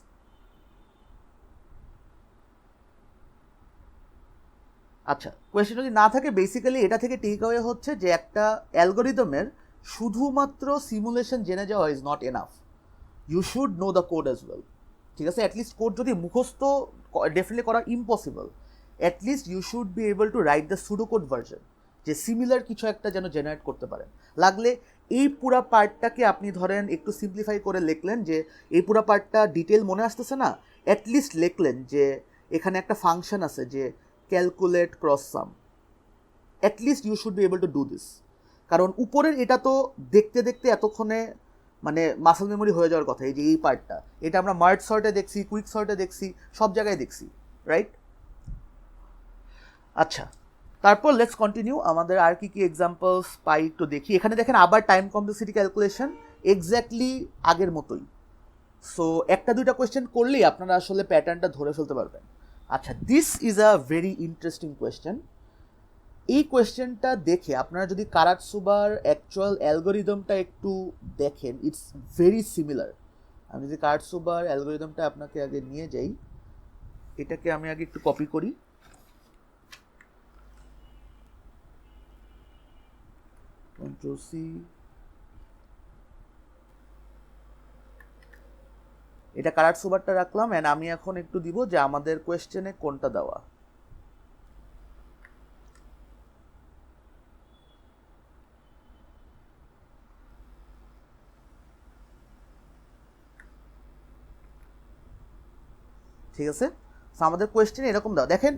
আচ্ছা, কোয়েশ্চেন যদি না থাকে, বেসিক্যালি এটা থেকে টেক অ্যাওয়ে হচ্ছে যে একটা অ্যালগোরিদমের শুধুমাত্র সিমুলেশন জেনে যাওয়া is not enough, you should know the code as well. ঠিক আছে, অ্যাটলিস্ট কোড যদি মুখস্থ ডেফিনেটলি করা impossible, at least you should be able to write the pseudo code version, যে সিমিলার কিছু একটা যেন জেনারেট করতে পারেন। লাগলে এই পুরা পার্টটাকে আপনি ধরেন একটু সিম্পলিফাই করে লিখলেন, যে এই পুরা পার্টটা ডিটেল মনে আসতেছে না, অ্যাটলিস্ট লিখলেন যে এখানে একটা ফাংশন আছে যে calculate cross sum. At least you should be able to do this, কারণ উপরের এটা তো দেখতে দেখতে এতক্ষণে মানে মাসল মেমোরি হয়ে যাওয়ার কথা। এই যে এই পার্টটা, এটা আমরা মার্জ সর্টে দেখছি, কুইক সর্টে দেখছি, সব জায়গায় দেখছি, রাইট? আচ্ছা, তারপর লেটস কন্টিনিউ। আমাদের আর কি কি এক্সাম্পলস পাই একটু দেখি। এখানে দেখেন আবার টাইম কমপ্লেক্সিটি ক্যালকুলেশন এক্স্যাক্টলি আগের মতোই। সো একটা দুইটা কোয়েশ্চেন করলেই আপনারা আসলে প্যাটার্নটা ধরে ফেলতে পারবেন। আচ্ছা, this is a very interesting question. এই কোয়েশ্চেনটা দেখে আপনারা যদি কারাতসুবার অ্যাকচুয়াল অ্যালগোরিদমটা একটু দেখেন, ইটস ভেরি সিমিলার। আমি যদি কারাতসুবার অ্যালগোরিদমটা আপনাকে আগে নিয়ে যাই, এটাকে আমি আগে একটু কপি করি। Control C, এটা কারাতসুবারটা রাখলাম, এন্ড আমি এখন একটু দিব যে আমাদের কোয়েশ্চেনে কোনটা দেওয়া। ঠিক আছে, সো আমাদের কোয়েশ্চেনে এরকম দেওয়া, দেখেন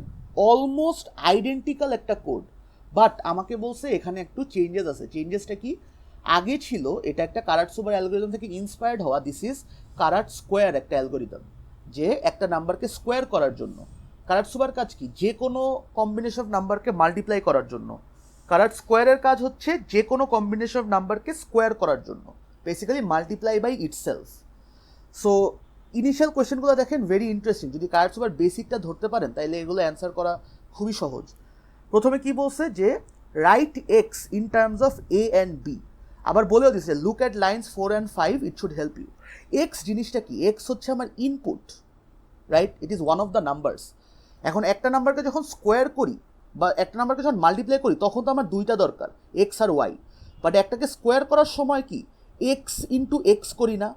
অলমোস্ট আইডেন্টিক্যাল একটা কোড, বাট আমাকে বলছে এখানে একটু চেঞ্জেস আছে। চেঞ্জেসটা কি? আগে ছিল এটা একটা কারাতসুবার অ্যালগোরিদম থেকে ইন্সপায়ার্ড হওয়া, দিস ইজ কারাট স্কোয়ার একটা অ্যালগোরিদম, যে একটা নাম্বারকে স্কোয়ার করার জন্য। কারাতসুবার কাজ কি? যে কোনো কম্বিনেশন অফ নাম্বারকে মাল্টিপ্লাই করার জন্য। কারাট স্কোয়ারের কাজ হচ্ছে যে কোনো কম্বিনেশন অফ নাম্বারকে স্কোয়ার করার জন্য, basically multiply by itself. So initial কোয়েশ্চেনগুলো দেখেন ভেরি ইন্টারেস্টিং। যদি কারাতসুবার বেসিকটা ধরতে পারেন তাহলে এগুলো অ্যান্সার করা খুবই সহজ। প্রথমে কি বলছে যে write X in terms of A and B, আবার বলেও দিচ্ছে look at lines 4 and 5, it should help you. X জিনিসটা কি? এক্স হচ্ছে আমার input, right? It is one of the numbers. এখন একটা নাম্বারকে যখন স্কোয়ার করি বা একটা নাম্বারকে যখন মাল্টিপ্লাই করি তখন তো আমার দুইটা দরকার, এক্স আর ওয়াই। বাট একটাকে স্কোয়ার করার সময় কি এক্স ইন্টু এক্স করি না?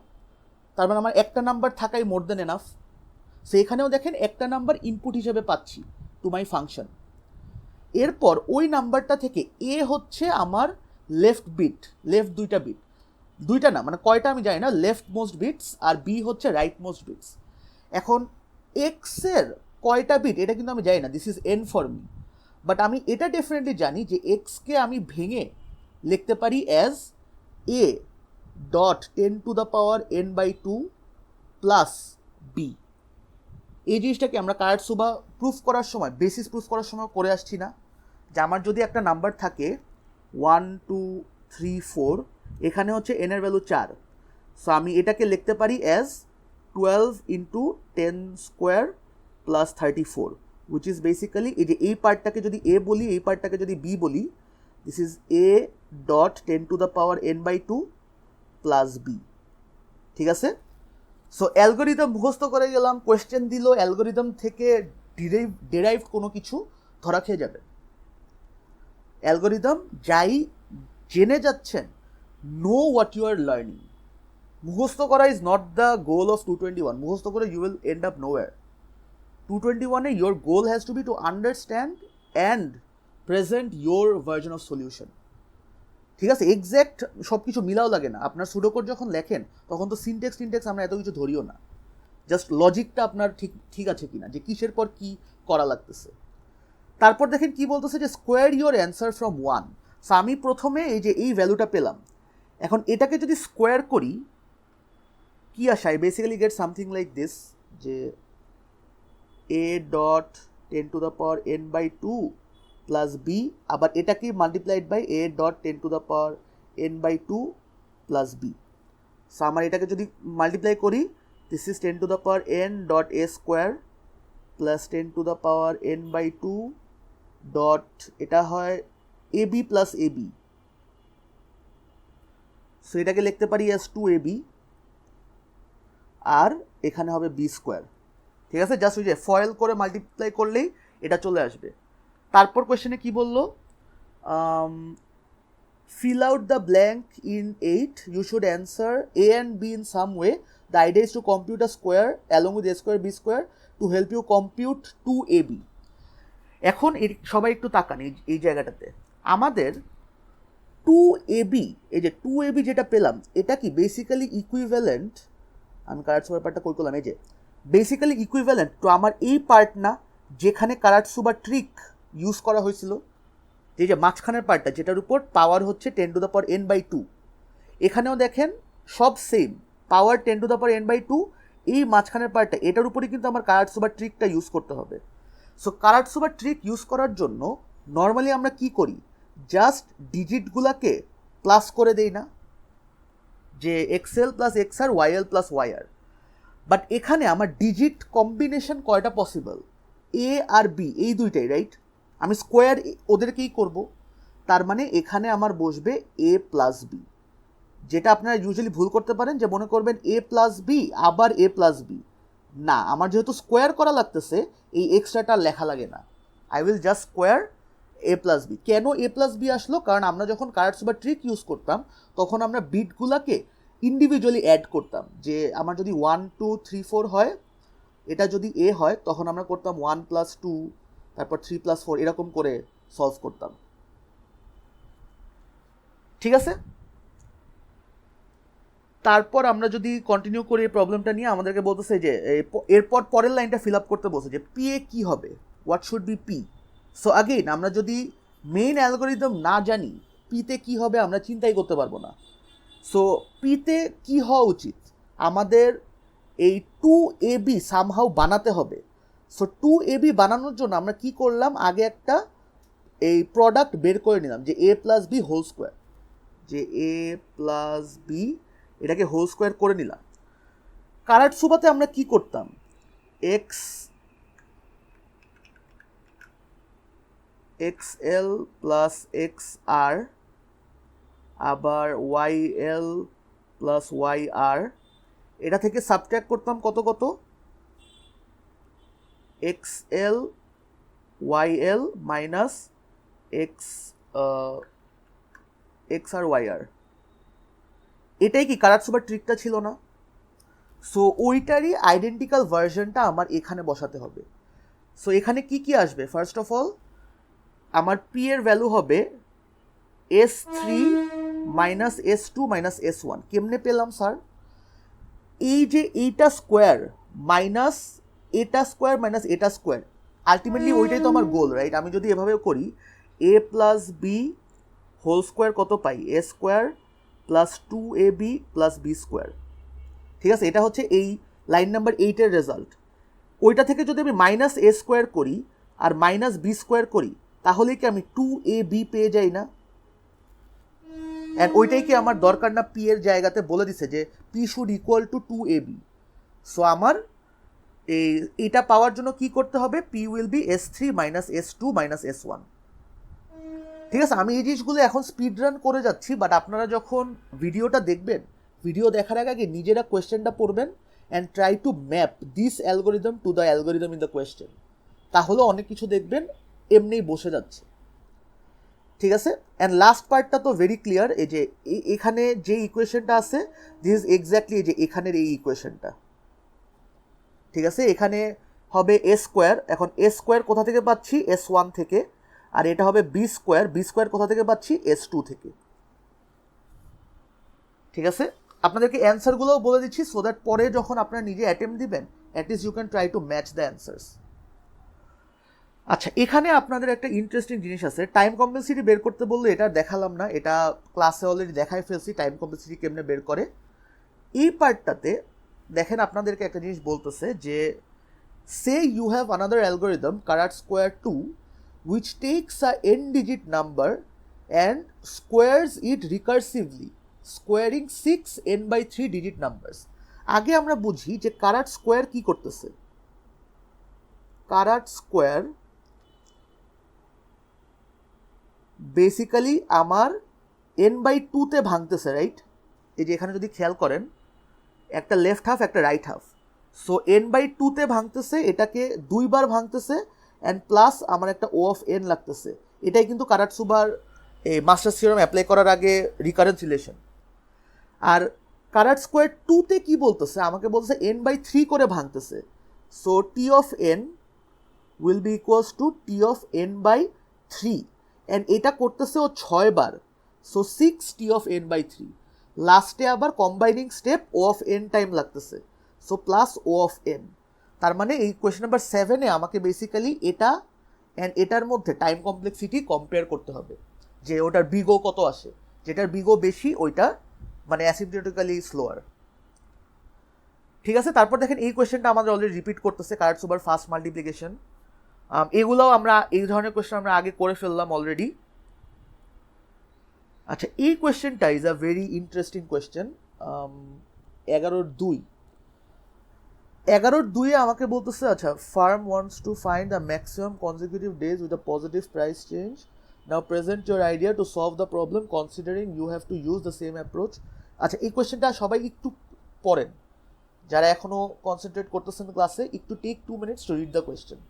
তার মানে আমার একটা নাম্বার থাকাই মোর দেন এনাফ। সো এখানেও দেখেন একটা নাম্বার ইনপুট হিসেবে পাচ্ছি টু মাই ফাংশন। এরপর ওই নাম্বারটা থেকে এ হচ্ছে আমার লেফট বিট, লেফট দুইটা বিট, দুইটা না মানে কয়টা আমি জানি না, লেফট মোস্ট বিটস, আর বি হচ্ছে রাইট মোস্ট বিটস। এখন এক্সের কয়টা বিট এটা কিন্তু আমি জানি না, this is an for me. But আমি এটা ডেফিনেটলি জানি যে এক্সকে আমি ভেঙে লিখতে পারি as A dot 10⁻n/2 plus B. এই জিনিসটাকে আমরা কারাতসুবা প্রুফ করার সময়, বেসিস প্রুফ করার সময় করে আসছি না, যে আমার যদি একটা নাম্বার থাকে 1 2 3 4, এখানে হচ্ছে এন এর ভ্যালু 4, সো আমি এটাকে লিখতে পারি as 12 × 10 square plus 34, which is basically এই যে এই পার্টটাকে যদি এ বলি, এই পার্টটাকে যদি বি বলি, this is A dot 10⁻n/2 plus B. ঠিক আছে? সো অ্যালগোরিদম মুখস্থ করে গেলাম, কোয়েশ্চেন দিল, অ্যালগোরিদম থেকে ডেরাইভড কোনো কিছু ধরা খেয়ে যাবে। অ্যালগোরিদম যাই জেনে যাচ্ছেন, know what you are learning. মুখস্থ করা is not the goal of 221। মুখস্থ করে you will end up nowhere. 221-এ your goal has to be to understand and present your version of solution. ঠিক আছে? এক্স্যাক্ট সব কিছু মিলাও লাগে না। আপনার সুডোকোড যখন লেখেন তখন তো সিনটেক্স আমরা এত কিছু ধরিও না, জাস্ট লজিকটা আপনার ঠিক আছে কিনা, যে কিসের পর কি করা লাগতেছে। তারপর দেখেন কি বলতেছে যে square your answer from 1। So আমি প্রথমে এই যে এই ভ্যালুটা পেলাম, এখন এটাকে যদি স্কোয়ার করি কি আসে? I basically get something like this, যে a dot 10⁻n/2 plus b, আবার এটাকে multiplied by a dot 10⁻n/2 plus b. So আমার এটাকে যদি মাল্টিপ্লাই করি, this is 10⁻n dot a square plus 10⁻n/2 dot, এটা হয় a b plus a b. So এটাকে লিখতে পারি অ্যাজ 2ab, আর এখানে হবে বি স্কোয়ার। ঠিক আছে? জাস্ট ওই যে ফয়েল করে মাল্টিপ্লাই করলেই এটা চলে আসবে। তারপর কোয়েশ্চেনে কি বললো? fill out the blank in 8, you should answer a and b in some way, the idea is to compute a square along with a square b square to help you compute 2ab. এখন সবাই একটু তাকান এই জায়গাটাতে, আমাদের 2ab, এই যে 2ab যেটা পেলাম, এটা কি বেসিক্যালি ইকুইভ্যালেন্ট, আমি কারাতসুবার পার্টটা কই করলাম, এই যে বেসিক্যালি ইকুইভ্যালেন্ট টু আমার এই পার্ট না যেখানে কারাতসুবার ট্রিক ইউজ করা হয়েছিল, যে মাঝখানের পার্টটা যেটার উপর পাওয়ার হচ্ছে 10⁻n/2। এখানেও দেখেন সব সেম, পাওয়ার 10⁻n/2, এই মাঝখানের পার্টটা, এটার উপরে কিন্তু আমার কারাটসুবার ট্রিকটা ইউজ করতে হবে। সো কারাটসুবার ট্রিক ইউজ করার জন্য নর্মালি আমরা কি করি, জাস্ট ডিজিটগুলোকে প্লাস করে দেই না, যে XL plus XR YL plus YR. But এখানে আমার ডিজিট কম্বিনেশন কয়টা পসিবল, এ আর বি এই দুইটাই, রাইট? আমি স্কোয়ার ওদেরকেই করব, তার মানে এখানে আমার বসবে এ প্লাস বি। যেটা আপনারা ইউজুয়ালি ভুল করতে পারেন, যে মনে করবেন এ প্লাস বি আবার এ প্লাস বি। না, আমার যেহেতু স্কোয়ার করা লাগতেছে, এই এক্সট্রাটা লেখা লাগে না, I will just square A plus B. কেন এ প্লাস বি আসলো? কারণ আমরা যখন কারাটসুবার ট্রিক ইউজ করতাম তখন আমরা বিটগুলোকে ইন্ডিভিজুয়ালি অ্যাড করতাম। যে আমার যদি 1 2 3 4 হয়, এটা যদি এ হয়, তখন আমরা করতাম 1 + 2, তারপর 3 + 4, এরকম করে সলভ করতাম। ঠিক আছে, তারপর আমরা যদি কন্টিনিউ করি এই প্রবলেমটা নিয়ে, আমাদেরকে বলতেছে যে এরপর পরের লাইনটা ফিল আপ করতে বলছে যে পি এ কী হবে, what should be P. So again আমরা যদি মেইন অ্যালগোরিদম না জানি, পিতে কী হবে আমরা চিন্তাই করতে পারবো না। সো পিতে কী হওয়া উচিত, আমাদের এই 2ab সামহাউ বানাতে হবে। সো 2ab বানানোর জন্য আমরা কি করলাম, আগে একটা এই প্রোডাক্ট বের করে নিলাম, যে a + b হোল স্কোয়ার, যে a + b এটাকে হোল স্কোয়ার করে নিলাম। কারাটসুবাতে আমরা কি করতাম, xl প্লাস xr আবার yl প্লাস yr, এটা থেকে সাবট্র্যাক্ট করতাম কত কত, xl yl minus xr yr। এটাই কি কারাটসুবার ট্রিকটা ছিল না? সো ওইটারই আইডেন্টিক্যাল ভার্সনটা আমার এখানে বসাতে হবে। সো এখানে কি কি আসবে, ফার্স্ট অফ অল আমার পি এর ভ্যালু হবে s3 minus s2 minus s1। কেমনে পেলাম স্যার? এই যে এইটা স্কোয়ার মাইনাস এটা স্কোয়ার মাইনাস এটা স্কোয়ার, আলটিমেটলি ওইটাই তো আমার গোল, রাইট? আমি যদি এভাবে করি, a plus b whole square কত পাই, a square plus 2ab plus b square. ঠিক আছে, এটা হচ্ছে এই লাইন নাম্বার 8-এর রেজাল্ট। ওইটা থেকে যদি আমি মাইনাস এ স্কোয়ার করি আর মাইনাস বি স্কোয়ার করি, তাহলে কি আমি 2ab পেয়ে যাই না? অ্যান্ড ওইটাই কি আমার দরকার না? পি এর জায়গাতে বলে দিছে যে P should equal to 2ab। So আমার এটা পাওয়ার জন্য কি করতে হবে, P will be s3 minus s2 minus s1। ঠিক আছে, আমি এই জিনিসগুলো এখন স্পিড রান করে যাচ্ছি, বাট আপনারা যখন ভিডিওটা দেখবেন, ভিডিও দেখার আগে নিজেরা কোয়েশ্চেনটা পড়বেন and try to map this algorithm to the algorithm in the question, তাহলে অনেক কিছু দেখবেন এমনিই বসে যাচ্ছে। ঠিক আছে, অ্যান্ড লাস্ট পার্টটা তো ভেরি ক্লিয়ার, এই যে এখানে যে ইকুয়েশনটা আছে, দিস ইজ এক্স্যাক্টলি এই যে এখানের এই ইকুয়েশনটা। ঠিক আছে, এখানে হবে এ স্কোয়ার, এখন এ স্কোয়ার কোথা থেকে পাচ্ছি, s1 থেকে, আর এটা হবে বি স্কোয়ার, বি স্কোয়ার কোথা থেকে পাচ্ছি, s2 থেকে। ঠিক আছে, আপনাদেরকে অ্যান্সারগুলোও বলে দিচ্ছি, সো দ্যাট পরে যখন আপনারা নিজে অ্যাটেম্প দিবেন, at least you can try to match the answers. আচ্ছা, এখানে আপনাদের একটা ইন্টারেস্টিং জিনিস আছে, টাইম কমপ্লেক্সিটি বের করতে বললে, এটা দেখালাম না, এটা ক্লাসে অলরেডি দেখাই ফেলছি টাইম কমপ্লেক্সিটি কেমনে বের করে। এই পার্টটাতে দেখেন আপনাদেরকে একটা জিনিস বলতেছে যে say you have another algorithm Karat square 2 which takes a n digit number and squares it recursively squaring 6 n/3 digit numbers। আগে আমরা বুঝি যে কারাট স্কোয়ার কি করতেছে। কারাট স্কোয়ার বেসিক্যালি আমার n/2-তে ভাঙতেছে, রাইট? এই যে এখানে যদি খেয়াল করেন, একটা লেফট হাফ একটা রাইট হাফ, সো n/2-তে ভাঙতেছে, এটাকে 2 বার ভাঙতেছে, অ্যান্ড প্লাস আমার একটা ও অফ এন লাগতেছে। এটাই কিন্তু কারাটসুবার এই মাস্টার থিওরাম অ্যাপ্লাই করার আগে রিকারেন্স রিলেশন। আর কারাট স্কোয়ার 2-তে কি বলতেছে, আমাকে বলতেছে n/3 করে ভাঙতেছে, so T of n will be equals to T of n/3, and এটা করতেছে ও 6 বার, সো 6 টি অফ n/3। লাস্টে আবার combining step O of n time লাগতেছে, so plus O of n. তার মানে এই কোয়েশ্চেন নাম্বার 7-এ আমাকে বেসিক্যালি এটা অ্যান্ড এটার মধ্যে টাইম কমপ্লেক্সিটি কম্পেয়ার করতে হবে, যে ওটার বিগো কত আসে, যেটার বিগো বেশি ওইটা মানে অ্যাসিম্পটোটিক্যালি স্লোয়ার। ঠিক আছে, তারপর দেখেন এই কোয়েশ্চেনটা আমাদের অলরেডি রিপিট করতেছে, কার্ডস ওভার ফাস্ট মাল্টিপ্লিকেশন। এগুলোও আমরা এই ধরনের কোয়েশ্চেন আমরা আগে করে ফেললাম অলরেডি। আচ্ছা, এই কোয়েশ্চেনটা is a very interesting question. 11-2 11-2 আমাকে বলতেছে, আচ্ছা, firm wants to find the maximum consecutive days with a positive price change. Now present your idea to solve the problem considering you have to use the same approach. আচ্ছা, এই কোয়েশ্চেনটা সবাই একটু পড়েন, যারা এখনো কনসেন্ট্রেট করতেছেন ক্লাসে, একটু take 2 minutes to read the question.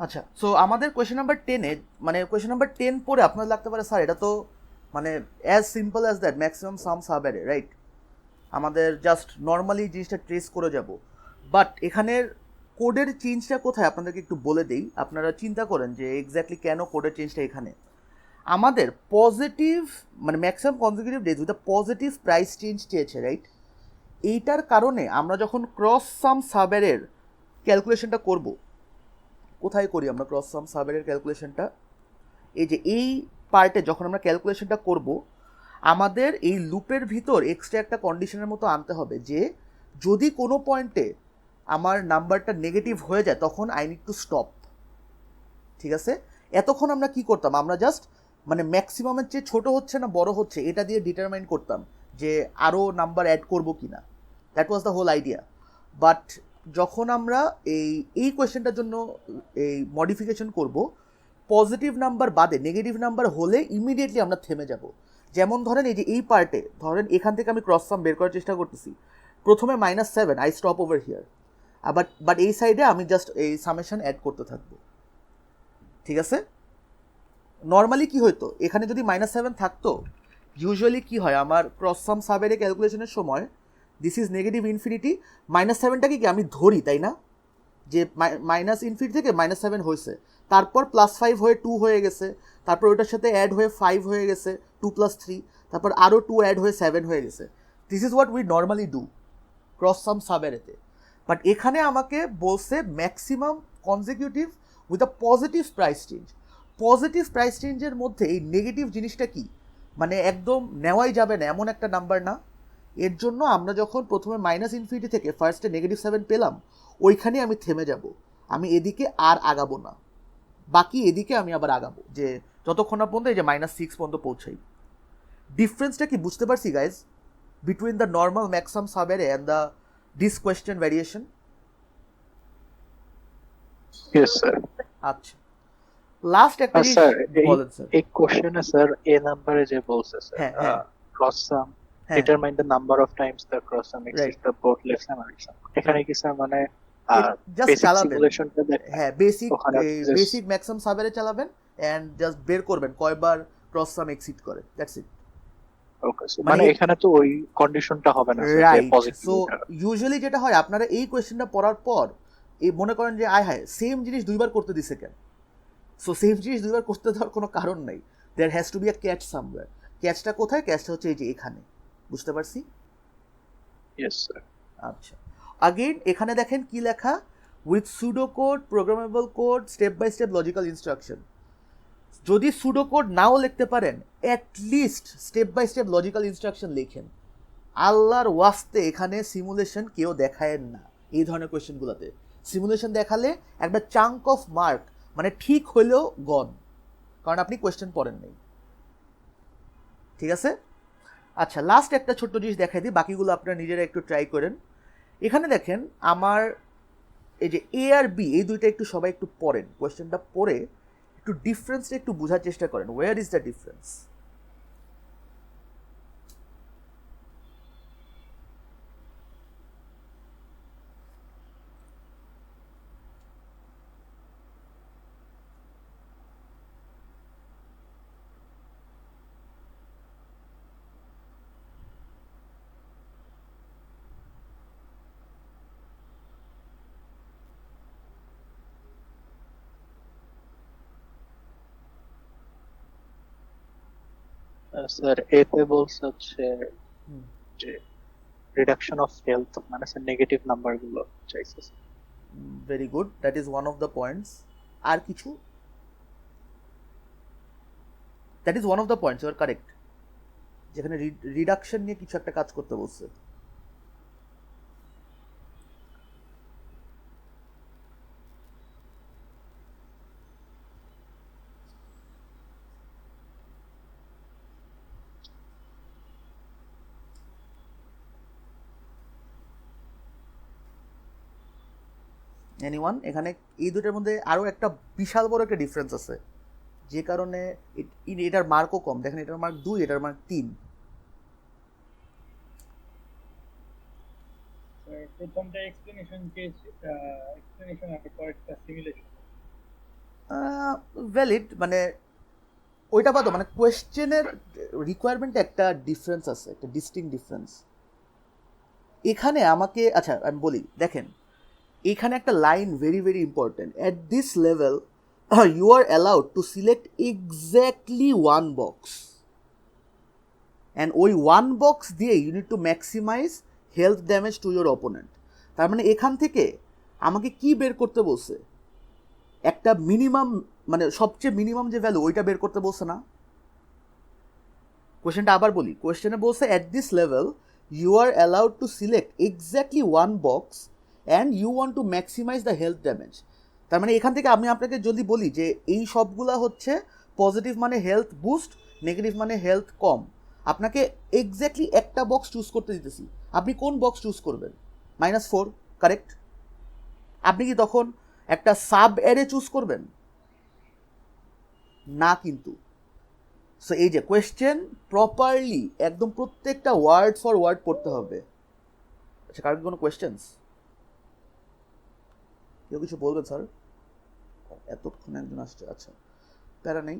আচ্ছা, সো আমাদের কোয়েশ্চেন নাম্বার 10-এ, মানে কোয়েশ্চেন নাম্বার 10 পরে আপনার লাগতে পারে, স্যার এটা তো মানে as simple as that, maximum sum subarray, right? আমাদের জাস্ট নর্মালি জিনিসটা ট্রেস করে যাব। বাট এখানের কোডের চেঞ্জটা কোথায় আপনাদেরকে একটু বলে দেই, আপনারা চিন্তা করেন যে এক্স্যাক্টলি কেন কোডের চেঞ্জটা এখানে। আমাদের পজিটিভ মানে maximum consecutive days with positive price change চেয়েছে, রাইট? এইটার কারণে আমরা যখন ক্রস সাম সাবেরের ক্যালকুলেশনটা করব, কোথায় করি আমরা ক্রস সাম সাবেরের ক্যালকুলেশনটা? এই যে এই পার্টে যখন আমরা ক্যালকুলেশনটা করব, আমাদের এই লুপের ভিতর এক্সট্রা একটা কন্ডিশনের মতো আনতে হবে যে যদি কোনো পয়েন্টে আমার নাম্বারটা নেগেটিভ হয়ে যায় তখন আই নিড টু স্টপ। ঠিক আছে, এতক্ষণ আমরা কি করতাম, আমরা জাস্ট মানে ম্যাক্সিমামের চেয়ে ছোটো হচ্ছে না বড় হচ্ছে এটা দিয়ে ডিটারমাইন করতাম যে আরও নাম্বার অ্যাড করবো কি না। That was the whole idea. But যখন আমরা এই কোয়েশ্চেনটার জন্য এই মডিফিকেশন করব, পজিটিভ নাম্বার বাদে নেগেটিভ নাম্বার হলে ইমিডিয়েটলি আমরা থেমে যাব। যেমন ধরেন এই যে এই পার্টে ধরেন এখান থেকে আমি ক্রস সাম বের করার চেষ্টা করতেছি, প্রথমে -7, I stop over here. But এই সাইডে আমি জাস্ট এই সামেশন অ্যাড করতে থাকবো। ঠিক আছে, নর্মালি কি হইতো, এখানে যদি -7 থাকতো, ইউজুয়ালি কি হয় আমার ক্রস সাম সাবেরে ক্যালকুলেশনের সময়, দিস ইজ নেগেটিভ ইনফিনিটি, -7টাকে কি আমি ধরি, তাই না? যে -ইনফিনিটি থেকে -7 হয়েছে, তারপর +5 হয়ে 2 হয়ে গেছে, তারপর ওটার সাথে অ্যাড হয়ে 5 হয়ে গেছে, 2 + 3, তারপর আরও 2 অ্যাড হয়ে 7 হয়ে গেছে। This is what we normally do cross sum সাবেরেতে। বাট এখানে আমাকে বলছে maximum consecutive with a positive price change. Positive price চেঞ্জের মধ্যে এই নেগেটিভ জিনিসটা কি, মানে একদম নেওয়াই যাবে না এমন একটা নাম্বার না। এর জন্য আমরা যখন প্রথমে -ইনফিনিটি থেকে ফার্স্টে -7 পেলাম, ওইখানে আমি থেমে যাব, আমি এদিকে আর আগাবো না, বাকি এদিকে আমি আবার আগাবো, যে যতক্ষণ না পর্যন্ত এই যে -6 পর্যন্ত পৌঁছাই। ডিফারেন্সটা কি বুঝতে পারছি guys, between the normal maximum subarray and the this question variation? Yes, sir. আচ্ছা, লাস্ট একটা স্যার বলেন স্যার। এই কোশ্চেনে স্যার এ নাম্বারে যে বলছে স্যার হ্যাঁ, হ্যাঁ। ক্রস সাম হ্যাঁ, determine the number of times the cross sum exist the both left sum আর রাইট সাম। এখানে কি স্যার মানে জাস্ট বেসিক চালাবেন, সিমুলেশনটা দেখেন? হ্যাঁ বেসিক ম্যাক্সিমাম সাবেরে চালাবেন অ্যান্ড জাস্ট বের করবেন কয়বার ক্রস সাম এক্সিড করে, দ্যাটস ইট। ওকে, মানে এখানে তো ওই কন্ডিশনটা হবে না স্যার, যে রাইট। পজিটিভ। সো ইউজুয়ালি যেটা হয়, আপনারা এই কোয়েশ্চেনটা পড়ার পর এই মনে করেন যে আয় হায় সেম জিনিস দুইবার করতে দিছে কেন? সো সেম জিনিস দুইবার করতে দেওয়ার কোনো কারণ নাই, there has to be a catch somewhere. ক্যাচটা কোথায়? ক্যাচটা হচ্ছে এই যে এখানে, বুঝতে পারছি? Yes, sir. আচ্ছা, আগেইন এখানে দেখেন কি লেখা, with pseudo code, programmable code, step by step logical instruction. যদি সুডো কোড নাও লিখতে পারেন, at least step by step logical instruction লেখেন। আল্লাহর ওয়াস্তে এখানে সিমুলেশন কেউ দেখায়েন না এই ধরনের কোয়েশ্চেনগুলোতে। সিমুলেশন দেখালে একটা চাঙ্ক অফ মার্ক, মানে ঠিক হলেও গন, কারণ আপনি কোয়েশ্চেন পড়েন নাই। ঠিক আছে? আচ্ছা, লাস্ট একটা ছোট্ট জিনিস দেখাই দিই, বাকিগুলো আপনারা নিজেরা একটু ট্রাই করেন। এখানে দেখেন আমার এই যে এ আর বি, এই দুইটা একটু সবাই একটু পড়েন, কোয়েশ্চেনটা পড়ে একটু ডিফারেন্সটা একটু বোঝার চেষ্টা করেন। Where is the difference? Sir এতে বলছে হচ্ছে যে রিডাকশন অফ হেলথ, মানে স্যার নেগেটিভ নাম্বার গুলো চাইছে। Very good, that is one of the points. আর কিছু? That is one of the points, you are correct. যেখানে রিডাকশন নিয়ে কিছু একটা কাজ করতে বলছে। এনিওয়ান? এখানে এই দুটোর মধ্যে আরও একটা বিশাল বড় একটা ডিফারেন্স আছে, যে কারণে এটার মার্কও কম। দেখেন, এটার মার্ক 2, এটার মার্ক 3। প্রথমটা এক্সপ্লেনেশন কেস, এক্সপ্লেনেশন আর পরেরটা সিমুলেশন। ভ্যালিড, মানে ওইটা বাদও, মানে কোয়েশ্চেনের রিকোয়ারমেন্টে একটা ডিফারেন্স আছে, একটা ডিস্টিংক্ট ডিফারেন্স। এখানে আমাকে, আচ্ছা আমি বলি, দেখেন এখানে একটা line very very important. At this level you are allowed to select exactly one box, and ওই ওয়ান বক্স দিয়ে you need to maximize health damage to your opponent. তার মানে এখান থেকে আমাকে কি বের করতে বলছে? একটা মিনিমাম, মানে সবচেয়ে মিনিমাম যে ভ্যালু, ওইটা বের করতে বলছে না? কোয়েশ্চেনটা আবার বলি, কোয়েশ্চেনে বলছে at this level you are allowed to select exactly one box and you want to maximize the health damage. তার মানে এখান থেকে আমি আপনাকে যদি বলি যে এই সবগুলা হচ্ছে পজিটিভ মানে হেলথ বুস্ট, নেগেটিভ মানে হেলথ কম, আপনাকে এক্স্যাক্টলি একটা বক্স চুজ করতে দিতেছি, আপনি কোন বক্স চুজ করবেন? -4, কারেক্ট? আপনি কি তখন একটা সাব অ্যারে চুজ করবেন? না কিন্তু। সো এই যে কোয়েশ্চেন প্রপারলি একদম প্রত্যেকটা ওয়ার্ড ফর ওয়ার্ড পড়তে হবে। আচ্ছা, কারণ কোনো কোয়েশ্চেন্স? কেউ কিছু বলবেন স্যার? এতক্ষণে একজন আসছে, আচ্ছা প্যারা নেই,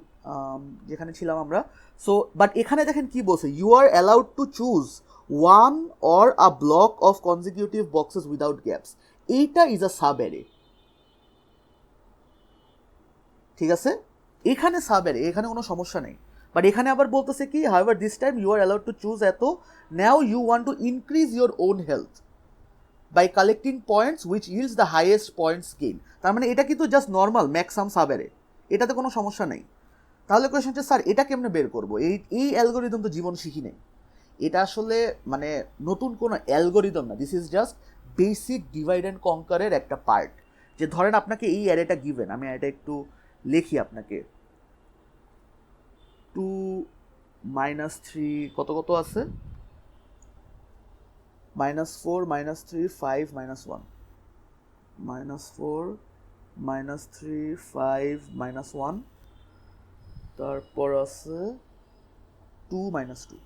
যেখানে ছিলাম আমরা। সো বাট এখানে দেখেন কি বলছে, you are allowed to choose one or a block of consecutive boxes without gaps. এইটা ইজ আ সাব অ্যারে, ঠিক আছে? এখানে সাব অ্যারে, এখানে কোনো সমস্যা নেই। বাট এখানে আবার বলতেছে কি, however this time you are allowed to choose এত, now you want to increase your own health by collecting points which yields the highest points gain. তার মানে এটা কিন্তু just normal maximum subarray, এটাতে কোনো সমস্যা নেই। তাহলে কোয়েশ্চেন হচ্ছে, স্যার এটা কেমনে বের করবো? এই অ্যালগোরিদম তো জীবন শিখি নেই। এটা আসলে মানে নতুন কোনো অ্যালগোরিদম না, this is just basic divide and কনকারের একটা পার্ট। যে ধরেন আপনাকে এই অ্যারেটা গিভেন, আমি এটা একটু লিখি আপনাকে, 2 -3 কত কত আছে, -4 -3 5 -1, -4 -3 5 -1, তারপর আছে 2 -2।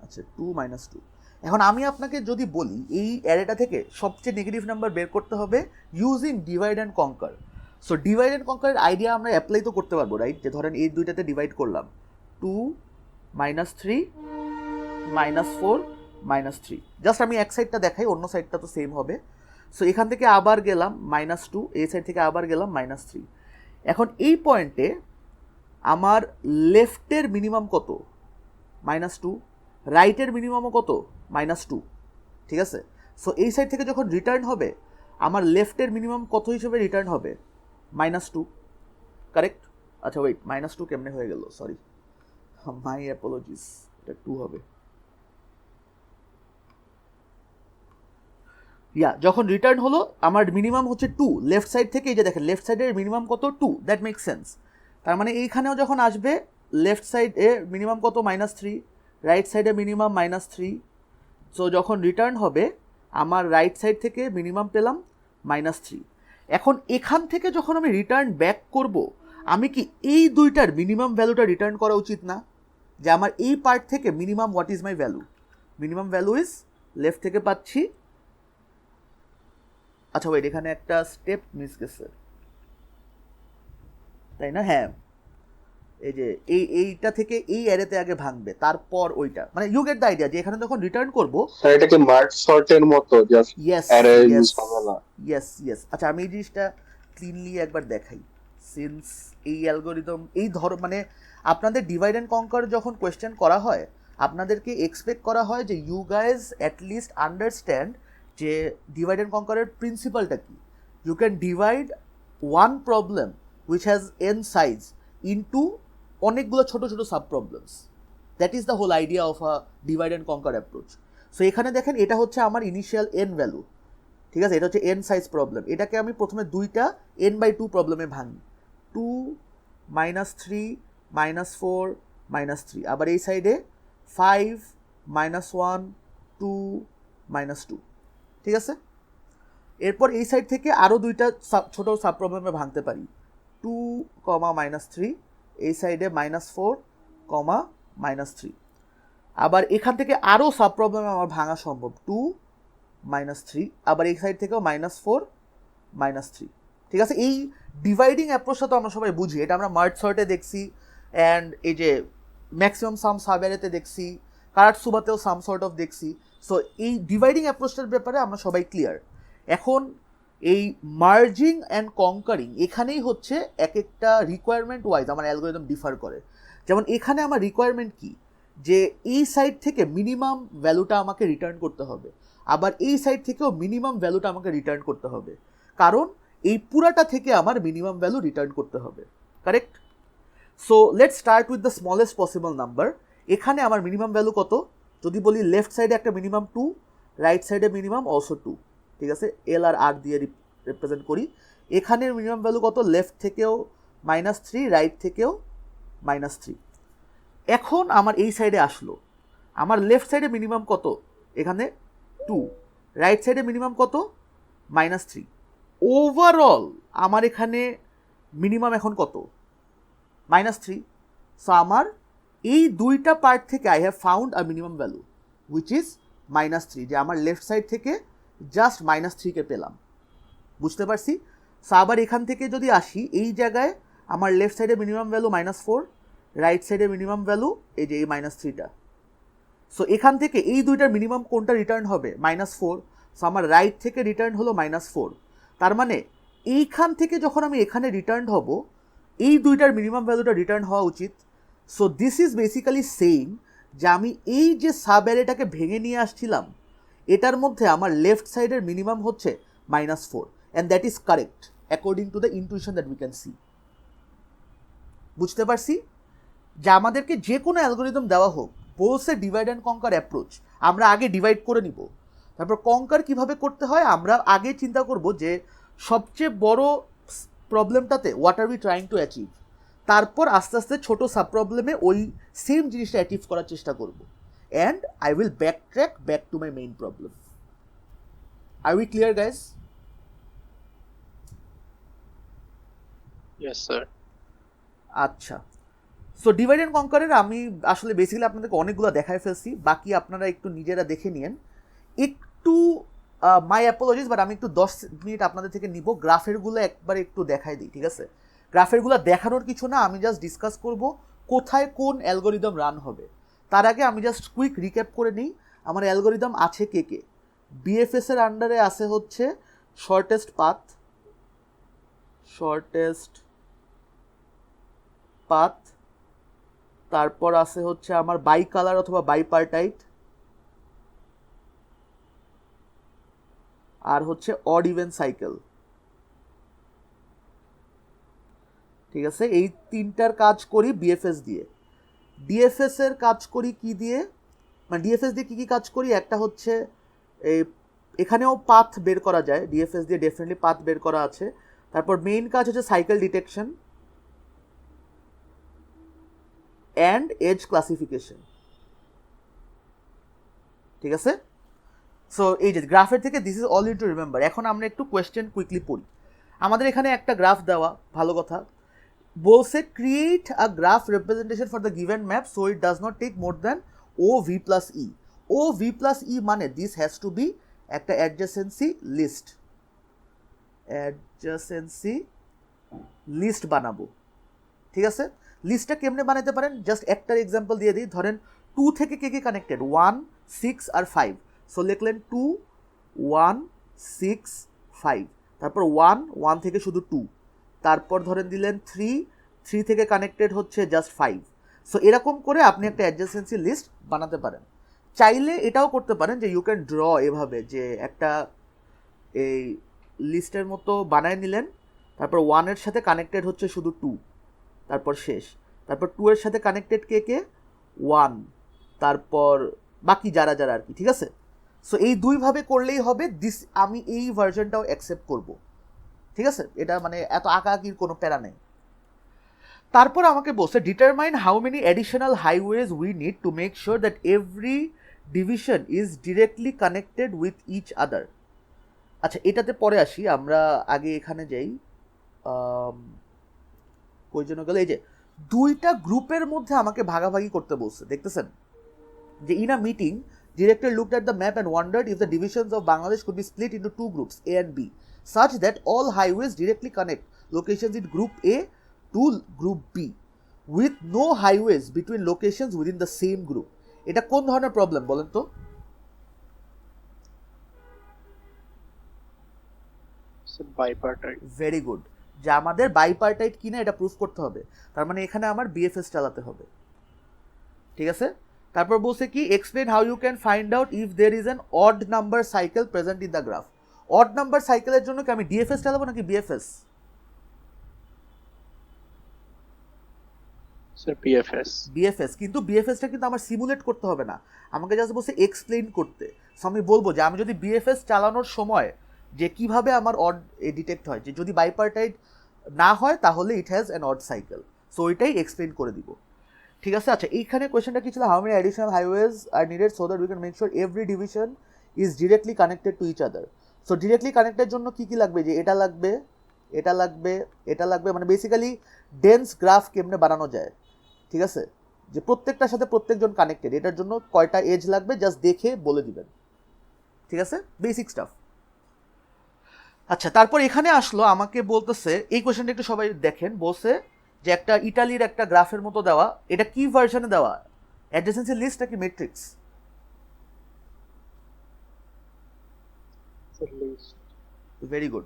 আচ্ছা, 2 -2। এখন আমি আপনাকে যদি বলি এই অ্যারেটা থেকে সবচেয়ে নেগেটিভ নাম্বার বের করতে হবে using divide and conquer. So divide and কনকারের আইডিয়া আমরা অ্যাপ্লাই তো করতে পারবো, রাইট? যে ধরেন এই দুইটাতে ডিভাইড করলাম, 2 -3 -4 -3। জাস্ট আমি এক সাইডটা দেখাই, অন্য সাইডটা তো সেম হবে। সো এখান থেকে আবার গেলাম -2, এই সাইড থেকে আবার গেলাম -3। এখন এই পয়েন্টে আমার লেফটের মিনিমাম কত? -2, রাইটের মিনিমামও কত -2, ঠিক আছে। সো এই সাইড থেকে যখন রিটার্ন হবে আমার লেফটের মিনিমাম কত হিসেবে রিটার্ন হবে -2, কারেক্ট। আচ্ছা ওয়েট, -2 কেমনে হয়ে গেল, সরি, মাই অ্যাপোলজিস, এটা 2 হবে। যখন রিটার্ন হলো আমার মিনিমাম হচ্ছে 2, লেফট সাইড থেকে, এই যে দেখেন লেফট সাইডের মিনিমাম কত 2, দ্যাট মেক সেন্স। তার মানে এইখানেও যখন আসবে লেফট সাইডে মিনিমাম কত -3, রাইট সাইডে মিনিমাম -3। সো যখন রিটার্ন হবে আমার রাইট সাইড থেকে মিনিমাম পেলাম -3। এখন এখান থেকে যখন আমি রিটার্ন ব্যাক করব আমি কি এই দুইটার মিনিমাম ভ্যালুটা রিটার্ন করা উচিত না? যে আমার এই পার্ট থেকে minimum what is my value, minimum value is left থেকে পাচ্ছি, আচ্ছা ওয়েট এখানে একটা স্টেপ মিস গেছে, তাই না? হ্যাঁ, এই যে এইটা থেকে এই অ্যারেতে আগে ভাঙবে, তারপর ওইটা, মানে ইউ গেট দ্য আইডিয়া যে এখানে যখন রিটার্ন করব। স্যার এটা কি মার্জ সর্টের মতো, just yes array yes use হবে না? ইয়েস। আচ্ছা আমি এই জিনিসটা ক্লিনলি একবার দেখাই, সিন্স এই অ্যালগোরিদম এই মানে আপনাদের ডিভাইড অ্যান্ড কনকার যখন কোয়েশ্চেন করা হয় আপনাদেরকে এক্সপেক্ট করা হয় যে ইউ গাইজ অ্যাটলিস্ট আন্ডারস্ট্যান্ড যে ডিভাইড অ্যান্ড কনকারের প্রিন্সিপালটা কি। You can divide one problem which has N size into অনেকগুলো ছোটো ছোটো sub problems, that is the whole idea of a divide and conquer approach. So এখানে দেখেন এটা হচ্ছে আমার ইনিশিয়াল এন ভ্যালু, ঠিক আছে, এটা হচ্ছে এন সাইজ প্রবলেম। এটাকে আমি প্রথমে দুইটা n/2 প্রবলেমে ভাঙি, 2 -3 -4 -3, আবার এই সাইডে 5 -1 2 -2, ঠিক আছে। এরপর এই সাইড থেকে আরও দুইটা ছোট সাব প্রবলেমে ভাঙতে পারি, 2, -3, এই সাইডে -4, -3। আবার এখান থেকে আরও সাব প্রবলেমে আমার ভাঙা সম্ভব, 2 -3, আবার এই সাইড থেকেও -4 -3, ঠিক আছে। এই ডিভাইডিং অ্যাপ্রোচটা তো আমরা সবাই বুঝি, এটা আমরা মার্জ সর্টে দেখছি, অ্যান্ড এই যে ম্যাক্সিমাম সাম সাবেরেতে দেখছি, কারাটসুবাতেও সাম সর্ট অফ দেখছি। সো এই ডিভাইডিং অ্যাপ্রোচটার ব্যাপারে আমরা সবাই ক্লিয়ার। এখন এই মার্জিং অ্যান্ড কনকারিং এখানেই হচ্ছে এক একটা রিকোয়ারমেন্ট ওয়াইজ আমার অ্যালগোরিদম ডিফার করে। যেমন এখানে আমার রিকোয়ারমেন্ট কি, যে এই সাইড থেকে মিনিমাম ভ্যালুটা আমাকে রিটার্ন করতে হবে, আবার এই সাইড থেকেও মিনিমাম ভ্যালুটা আমাকে রিটার্ন করতে হবে, কারণ এই পুরাটা থেকে আমার মিনিমাম ভ্যালু রিটার্ন করতে হবে, correct. So let's start with the smallest possible number. এখানে আমার মিনিমাম ভ্যালু কত, যদি বলি লেফট সাইডে একটা মিনিমাম 2, রাইট সাইডে মিনিমাম অলসো 2, ঠিক আছে, এল আর আর দিয়ে রিপ্রেজেন্ট করি। এখানের মিনিমাম ভ্যালু কত, লেফট থেকেও -3, রাইট থেকেও -3। এখন আমার এই সাইডে আসলো, আমার লেফট সাইডে মিনিমাম কত, এখানে 2, রাইট সাইডে মিনিমাম কত, -3। ওভারঅল আমার এখানে মিনিমাম এখন কত, -3। সো আমার এই দুইটা পার্ট থেকে I have found a minimum value which is -3, যে আমার লেফট সাইড থেকে জাস্ট -3কে পেলাম, বুঝতে পারছি। সো আবার এখান থেকে যদি আসি, এই জায়গায় আমার লেফট সাইডে মিনিমাম ভ্যালু -4, রাইট সাইডে মিনিমাম ভ্যালু এই যে এই -3টা। সো এখান থেকে এই দুইটার মিনিমাম কোনটা রিটার্ন হবে, -4। সো আমার রাইট থেকে রিটার্ন হলো -4। তার মানে এইখান থেকে যখন আমি এখানে রিটার্ন হব এই দুইটার মিনিমাম ভ্যালুটা রিটার্ন হওয়া উচিত। So this is basically saying যে আমি এই যে সাব অ্যারেটাকে ভেঙে নিয়ে আসছিলাম এটার মধ্যে আমার লেফট সাইডের মিনিমাম হচ্ছে -4, and that is correct according to the intuition that we can see. বুঝতে পারছি যে আমাদেরকে যে কোনো অ্যালগোরিদম দেওয়া হোক, বলছে ডিভাইড অ্যান্ড কনকার অ্যাপ্রোচ, আমরা আগে ডিভাইড করে নিব, তারপর কনকার কিভাবে করতে হয় আমরা আগে চিন্তা করব যে সবচেয়ে বড় প্রবলেমটাতে what are we trying to achieve, তারপর আস্তে আস্তে ছোটো সাব প্রবলেমে ওই সেম জিনিসটা অ্যাচিভ করার চেষ্টা করব, and I will back to my main problem. Are we clear guys? Yes sir. আচ্ছা, সো ডিভাইড অ্যান্ড কনকারের আমি আসলে বেসিক্যালি আপনাদেরকে অনেকগুলো দেখায় ফেলছি, বাকি আপনারা একটু নিজেরা দেখে নিন। একটু মাই অ্যাপোলজিস, বাট আমি একটু 10 মিনিট আপনাদের থেকে নিব, গ্রাফেরগুলো একবার একটু দেখাই দিই, ঠিক আছে। গ্রাফেরগুলো দেখানোর কিছু না, আমি জাস্ট ডিসকাস করব কোথায় কোন অ্যালগোরিদম রান হবে। তার আগে আমি জাস্ট কুইক রিক্যাপ করে নিই আমার অ্যালগোরিদম আছে কে কে। বিএফএস এর আন্ডারে আছে হচ্ছে শর্টেস্ট পাথ, তারপর আছে হচ্ছে আমার বাই কালার অথবা বাইপার্টাইট, আর হচ্ছে অড ইভেন সাইকেল। ঠিক আছে, এই তিনটার কাজ করি বিএফএস দিয়ে। ডিএফএস এর কাজ করি কি দিয়ে, মানে ডিএফএস দিয়ে কি কি কাজ করি, একটা হচ্ছে এই এখানেও পাথ বের করা যায়, ডিএফএস দিয়ে ডেফিনেটলি পাথ বের করা আছে। তারপর মেইন কাজ হচ্ছে cycle detection and edge classification. ঠিক আছে, সো এই যে গ্রাফের থেকে this is all you to remember. এখন আমরা একটু কোয়েশ্চেন কুইকলি পড়ি। আমাদের এখানে একটা গ্রাফ দেওয়া, ভালো কথা, বলছে create a graph representation for the given map so it does not take more than O V plus E. O V plus E মানে দিস হ্যাজ টু বি একটা অ্যাডজাসেন্সি লিস্ট, অ্যাডজাসেন্সি লিস্ট বানাবো। ঠিক আছে, লিস্টটা কেমনে বানাতে পারেন, just একটার এক্সাম্পল দিয়ে দিই। ধরেন 2 থেকে কে কে কানেক্টেড, 1, 6 আর 5। সো লিখলেন 2, 1, 6, 5। তারপর 1 থেকে শুধু 2। তারপর ধরেন দিলেন 3 থেকে কানেক্টেড হচ্ছে জাস্ট 5। সো এরকম করে আপনি একটা অ্যাডজাসেন্সি লিস্ট বানাতে পারেন। চাইলে এটাও করতে পারেন যে ইউ ক্যান ড্র এভাবে, যে একটা এই লিস্টের মতো বানায় নিলেন, তারপর 1 এর সাথে কানেক্টেড হচ্ছে শুধু 2, তারপর শেষ। তারপর 2 এর সাথে কানেক্টেড কে কে, 1, তারপর বাকি যারা যারা আর কি। ঠিক আছে, সো এই দুইভাবে করলেই হবে। দিস আমি এই ভার্জনটাও অ্যাকসেপ্ট করব। ঠিক আছে, এটা মানে এত আঁকাআঁকির কোনো প্যারা নেই। তারপর আমাকে বলছে determine how many additional highways we need to make sure that every division is directly connected with each other. আচ্ছা, এটাতে পরে আসি, আমরা আগে এখানে যাই। কই জন্য গেলে, এই যে দুইটা গ্রুপের মধ্যে আমাকে ভাগাভাগি করতে বলছে, দেখতেছেন যে in a meeting director looked at the map and wondered if the divisions of Bangladesh could be split into two groups, A and B, such that all highways directly connect locations in group A to group B with no highways between locations within the same group. এটা কোন ধরনের problem বলেন তো? বাইপার্টাইট। Very good, যে আমাদের বাইপার্টাইট কিনা এটা proof করতে হবে। তার মানে এখানে আমার বিএফএস চালাতে হবে। ঠিক আছে, তারপর বলছে কি explain how you can find out if there is an odd number cycle present in the graph. Odd number সাইকেলের জন্য কি আমি ডিএফএস চালাবো নাকি বিএফএস? Sir BFS. বিএফএস, কিন্তু বিএফএসটা কিন্তু আমার সিমুলেট করতে হবে না, আমাকে জাস্ট বলছে এক্সপ্লেইন করতে। সো আমি বলবো যে আমি যদি বিএফএস চালানোর সময় যে কিভাবে আমার অড ডিটেক্ট হয়, যে যদি বাইপার্টাইট না হয় তাহলে it has an odd cycle. So ওইটাই এক্সপ্লেইন করে দিব। ঠিক আছে, আচ্ছা এইখানে কোয়েশ্চেনটা কি ছিল, how many additional highways are needed so that we can make sure every division is directly connected to each other. So directly কানেক্টের জন্য কি কি লাগবে, যে এটা লাগবে, এটা লাগবে, এটা লাগবে, মানে বেসিক্যালি ডেন্স গ্রাফ কেমনে বানানো যায়। ঠিক আছে, যে প্রত্যেকটার সাথে প্রত্যেকজন কানেক্টেড, এটার জন্য কয়টা এজ লাগবে জাস্ট দেখে বলে দিবেন। ঠিক আছে, বেসিক স্টাফ। আচ্ছা, তারপর এখানে আসলো আমাকে বলতেছে, এই কোয়েশ্চেনটা একটু সবাই দেখেন, বলছে যে একটা ইটালির একটা গ্রাফের মতো দেওয়া, এটা কি ভার্সনে দেওয়া, অ্যাডজেসেন্সি লিস্ট নাকি ম্যাট্রিক্স? Very good.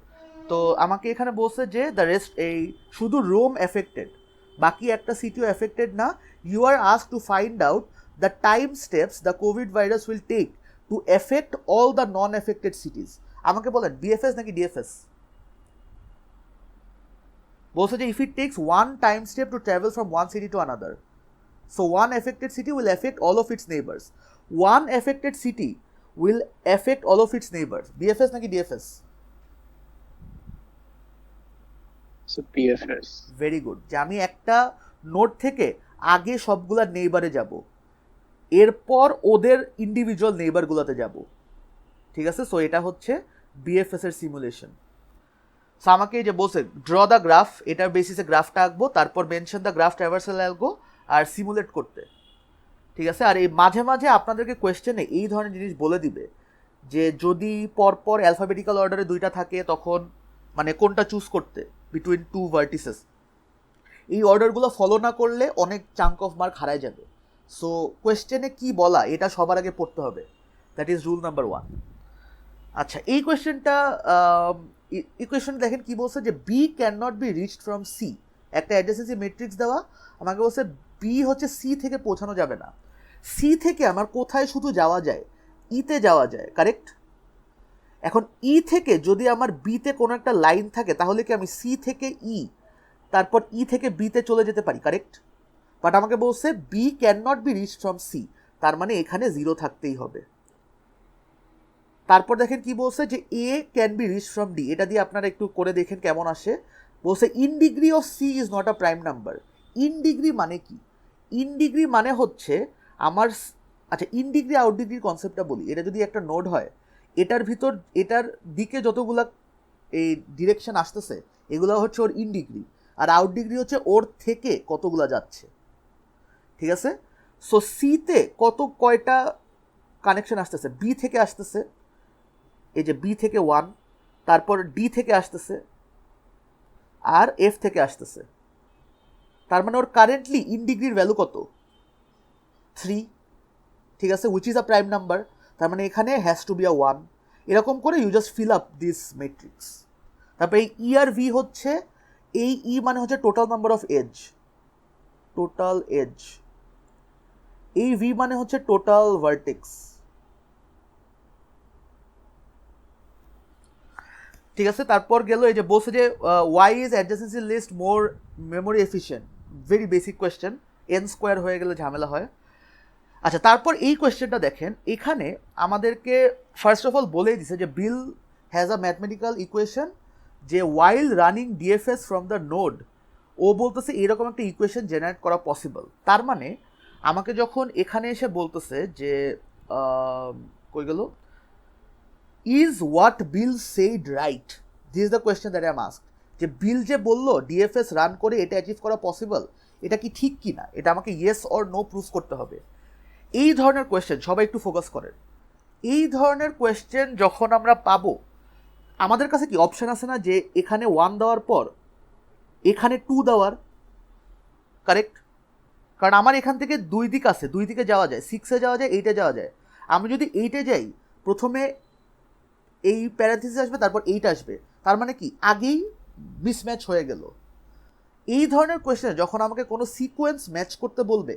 তো আমাকে এখানে বলছে যে দ্য রেস্ট, এই শুধু রোম এফেক্টেড, বাকি একটা সিটিও এফেক্টেড না। You are asked to find out the time steps the covid virus will take to affect all the non affected cities. আমাকে বলেন বিএফএস নাকি ডিএফএস? বলছে যে if it takes one time step to travel from one city to another, so one affected city will affect all of its neighbours. One affected city will affect all of its neighbours. BFS নাকি DFS? BFS. Very good, যে আমি একটা node থেকে আগে সবগুলা নেইবারে যাব, এরপর ওদের ইন্ডিভিজুয়াল নেইবারগুলোতে যাব। ঠিক আছে, সো এটা হচ্ছে বিএফএস এর সিমুলেশন। সো আমাকে এই যে বলছে ড্র দ্য গ্রাফ, এটার বেসিসে গ্রাফটা আঁকবো, তারপর মেনশন দ্য গ্রাফ ট্রাভার্সাল আঁকবো আর সিমুলেট করতে। ঠিক আছে, আর এই মাঝে মাঝে আপনাদেরকে কোয়েশ্চেনে এই ধরনের জিনিস বলে দিবে যে যদি পরপর অ্যালফাবেটিক্যাল অর্ডারে দুইটা থাকে তখন মানে কোনটা চুজ করতে বিটুইন টু ভার্টিসেস। এই অর্ডারগুলো ফলো না করলে অনেক চাঙ্ক অফ মার্ক হারায় যাবে। সো কোয়েশ্চেনে কি বলা এটা সবার আগে পড়তে হবে, দ্যাট ইজ রুল নাম্বার 1। আচ্ছা, এই কোয়েশ্চেনটা ইকুয়েশন দেখেন কি বলছে, যে B can not be reached from C. একটা অ্যাডজেসেন্সি ম্যাট্রিক্স দেওয়া, আমাকে বলছে বি হচ্ছে সি থেকে পৌঁছানো যাবে না, সি থেকে আমার কোথায় শুধু যাওয়া যায়, ইতে যাওয়া যায়, কারেক্ট? এখন ই থেকে যদি আমার বিতে কোনো একটা লাইন থাকে তাহলে কি আমি সি থেকে ই তারপর ই থেকে বিতে চলে যেতে পারি, কারেক্ট? বাট আমাকে বলছে B can not be reach from C, তার মানে এখানে 0 থাকতেই হবে। তারপর দেখেন কি বলছে যে A can be reach from D, এটা দিয়ে আপনারা একটু করে দেখেন কেমন আসে। বলছে in degree of C is not a prime number. In degree মানে কি? ইন ডিগ্রি মানে হচ্ছে আমার, আচ্ছা ইন ডিগ্রি আউট ডিগ্রির কনসেপ্টটা বলি। এটা যদি একটা নোড হয়, এটার ভিতর এটার দিকে যতগুলা এই ডিরেকশন আসতেছে এগুলো হচ্ছে ওর ইন ডিগ্রি, আর আউট ডিগ্রি হচ্ছে ওর থেকে কতগুলা যাচ্ছে, ঠিক আছে? সো সিতে কয়টা কানেকশন আসতেছে, বি থেকে আসতেছে, এই যে বি থেকে 1, তারপর ডি থেকে আসতেছে, আর এফ থেকে আসতেছে। তার মানে ওর কারেন্টলি ইন ডিগ্রির ভ্যালু কত? 3, ঠিক আছে, which is a prime number. তার মানে এখানে হ্যাজ টু বি আ 1। এরকম করে you just fill up this matrix. তারপরে এই ই আর ভি হচ্ছে, এই ই মানে হচ্ছে total number of edge, total edge. এই ভি মানে হচ্ছে টোটাল ভার্টেক্স, ঠিক আছে? তারপর গেল এই যে বলছে যে why is adjacency list more memory efficient, very basic question, N square হয়ে গেলে ঝামেলা হয়। আচ্ছা, তারপর এই কোয়েশ্চেনটা দেখেন, এখানে আমাদেরকে ফার্স্ট অফ অল বলেই দিছে যে Bill has a mathematical equation যে while running DFS from the node, ও বলতেছে এরকম একটা ইকুয়েশন জেনারেট করা পসিবল। তার মানে আমাকে যখন এখানে এসে বলতেছে যে কই গেল, is what bill said right, this is the question that I am asked, যে বিল যে বললো ডিএফএস রান করে এটা অ্যাচিভ করা পসিবল, এটা কি ঠিক কি না, এটা আমাকে ইয়েস অর নো প্রুফ করতে হবে। এই ধরনের কোয়েশ্চেন সবাই একটু ফোকাস করেন। এই ধরনের কোয়েশ্চেন যখন আমরা পাবো, আমাদের কাছে কি অপশান আছে না যে এখানে 1 দেওয়ার পর এখানে 2 দেওয়ার, কারেক্ট? কারণ আমার এখান থেকে 2 দিক আছে, 2 দিকে যাওয়া যায়, 6-এ যাওয়া যায়, 8-এ যাওয়া যায়। আমি যদি 8-এ যাই, প্রথমে এই প্যারাথিসিস আসবে, তারপর 8 আসবে, তার মানে কি আগেই মিসম্যাচ হয়ে গেল। এই ধরনের কোয়েশ্চেন যখন আমাকে কোনো সিকোয়েন্স ম্যাচ করতে বলবে,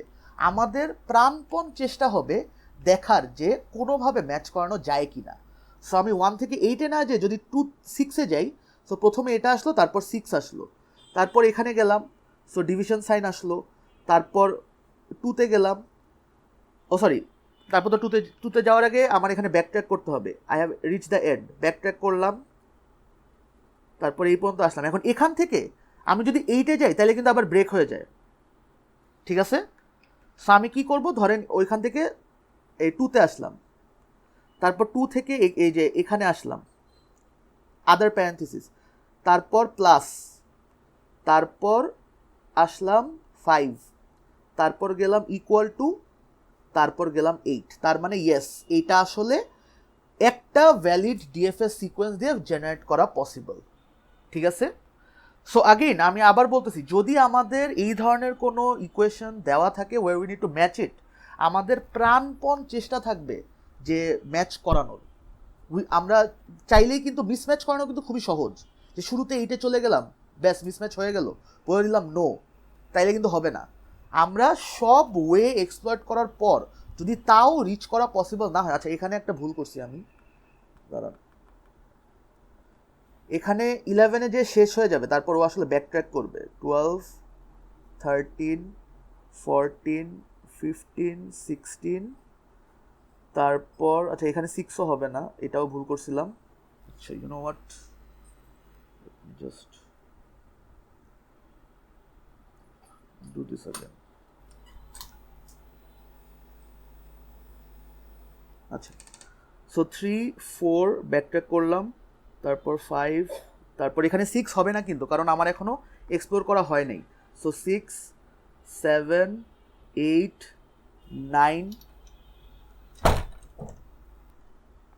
আমাদের প্রাণপণ চেষ্টা হবে দেখার যে কোনোভাবে ম্যাচ করানো যায় কি না। সো আমি 1 থেকে 8-এ না যে যদি 2-6-এ যাই, সো প্রথমে এটা আসলো, তারপর 6 আসলো, তারপর এখানে গেলাম, সো ডিভিশন সাইন আসলো, তারপর 2-তে গেলাম, ও সরি, তারপর তো 2-তে যাওয়ার আগে আমার এখানে ব্যাকট্র্যাক করতে হবে, I have reach the end, backtrack করলাম, তারপর এই পর্যন্ত আসলাম। এখন এখান থেকে আমি যদি 8-এ যাই তাহলে কিন্তু আবার ব্রেক হয়ে যায়, ঠিক আছে? সো আমি কী করবো, ধরেন ওইখান থেকে এই 2-তে আসলাম, তারপর 2 থেকে এই যে এখানে আসলাম, আদার প্যারেন্থিসিস, তারপর প্লাস, তারপর আসলাম 5, তারপর গেলাম ইকুয়াল টু, তারপর গেলাম 8। তার মানে ইয়েস, এইটা আসলে একটা ভ্যালিড ডিএফএস সিকোয়েন্স দিয়ে জেনারেট করা পসিবল, ঠিক আছে? সো আগেইন আমি আবার বলতেছি, যদি আমাদের এই ধরনের কোনো ইকুয়েশন দেওয়া থাকে way we need to match it, আমাদের প্রাণপণ চেষ্টা থাকবে যে ম্যাচ করানোর। আমরা চাইলেই কিন্তু মিসম্যাচ করানো কিন্তু খুবই সহজ, যে শুরুতে 8-এ চলে গেলাম, ব্যাস মিসম্যাচ হয়ে গেল, বলে দিলাম নো, তাইলে কিন্তু হবে না। আমরা সব ওয়ে এক্সপ্লয়েট করার পর যদি তাও রিচ করা পসিবল না হয়, আচ্ছা এখানে একটা ভুল করছি আমি, দাঁড়ান, এখানে 11-এ যে শেষ হয়ে যাবে, তারপর ও আসলে ব্যাকট্র্যাক করবে, 12, 13, 14, 15, 16, তারপর আচ্ছা এখানে 6ও হবে না, এটাও ভুল করছিলাম। আচ্ছা you know what, just do this again. আচ্ছা, সো 3, 4 ব্যাকট্র্যাক করলাম, তারপর 5, তারপর এখানে 6 হবে না কিন্তু, কারণ আমার এখনও এক্সপ্লোর করা হয় নাই। সো 6, 7, 8, 9,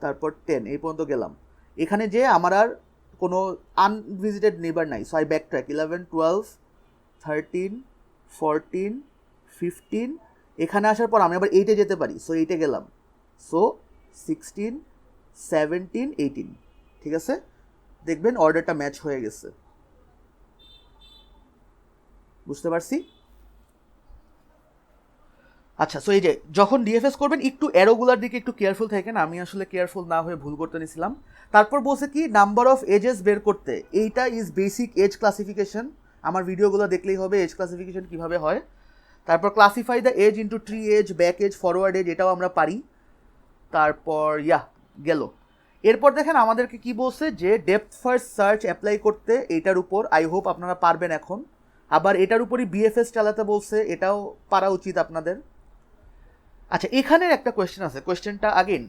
তারপর 10, এই পর্যন্ত গেলাম। এখানে যে আমার আর কোনো আনভিজিটেড নেইবার নাই, সো আই ব্যাকট্র্যাক 11, 12, 13, 14, 15, এখানে আসার পর আমি আবার 8-এ যেতে পারি, সো 8-এ গেলাম, সো 16, 17, 18, ঠিক আছে? দেখবেন অর্ডারটা ম্যাচ হয়ে গেছে, বুঝতে পারছি? আচ্ছা, সো এই যে যখন ডিএফএস করবেন একটু অ্যারোগুলার দিকে একটু কেয়ারফুল থাকেন, আমি আসলে কেয়ারফুল না হয়ে ভুল করতে নিছিলাম। তারপর বলছে কি নাম্বার অফ এজেস বের করতে, এইটা ইজ বেসিক এজ ক্লাসিফিকেশন, আমার ভিডিওগুলো দেখলেই হবে এজ ক্লাসিফিকেশন কীভাবে হয়। তারপর classify the edge into tree edge, back edge, forward edge, এটাও আমরা পারি। তারপর গেল। এরপর দেখেন আমাদেরকে কি বলছে যে ডেপথ ফার্স্ট সার্চ অ্যাপ্লাই করতে, এটার উপর আই হোপ আপনারা পারবেন এখন। আবার এটার উপরই বিএফএস চালাতে বলছে, এটাও পারা উচিত আপনাদের। আচ্ছা, এখানের একটা কোয়েশ্চেন আছে, কোয়েশ্চেনটা আগেন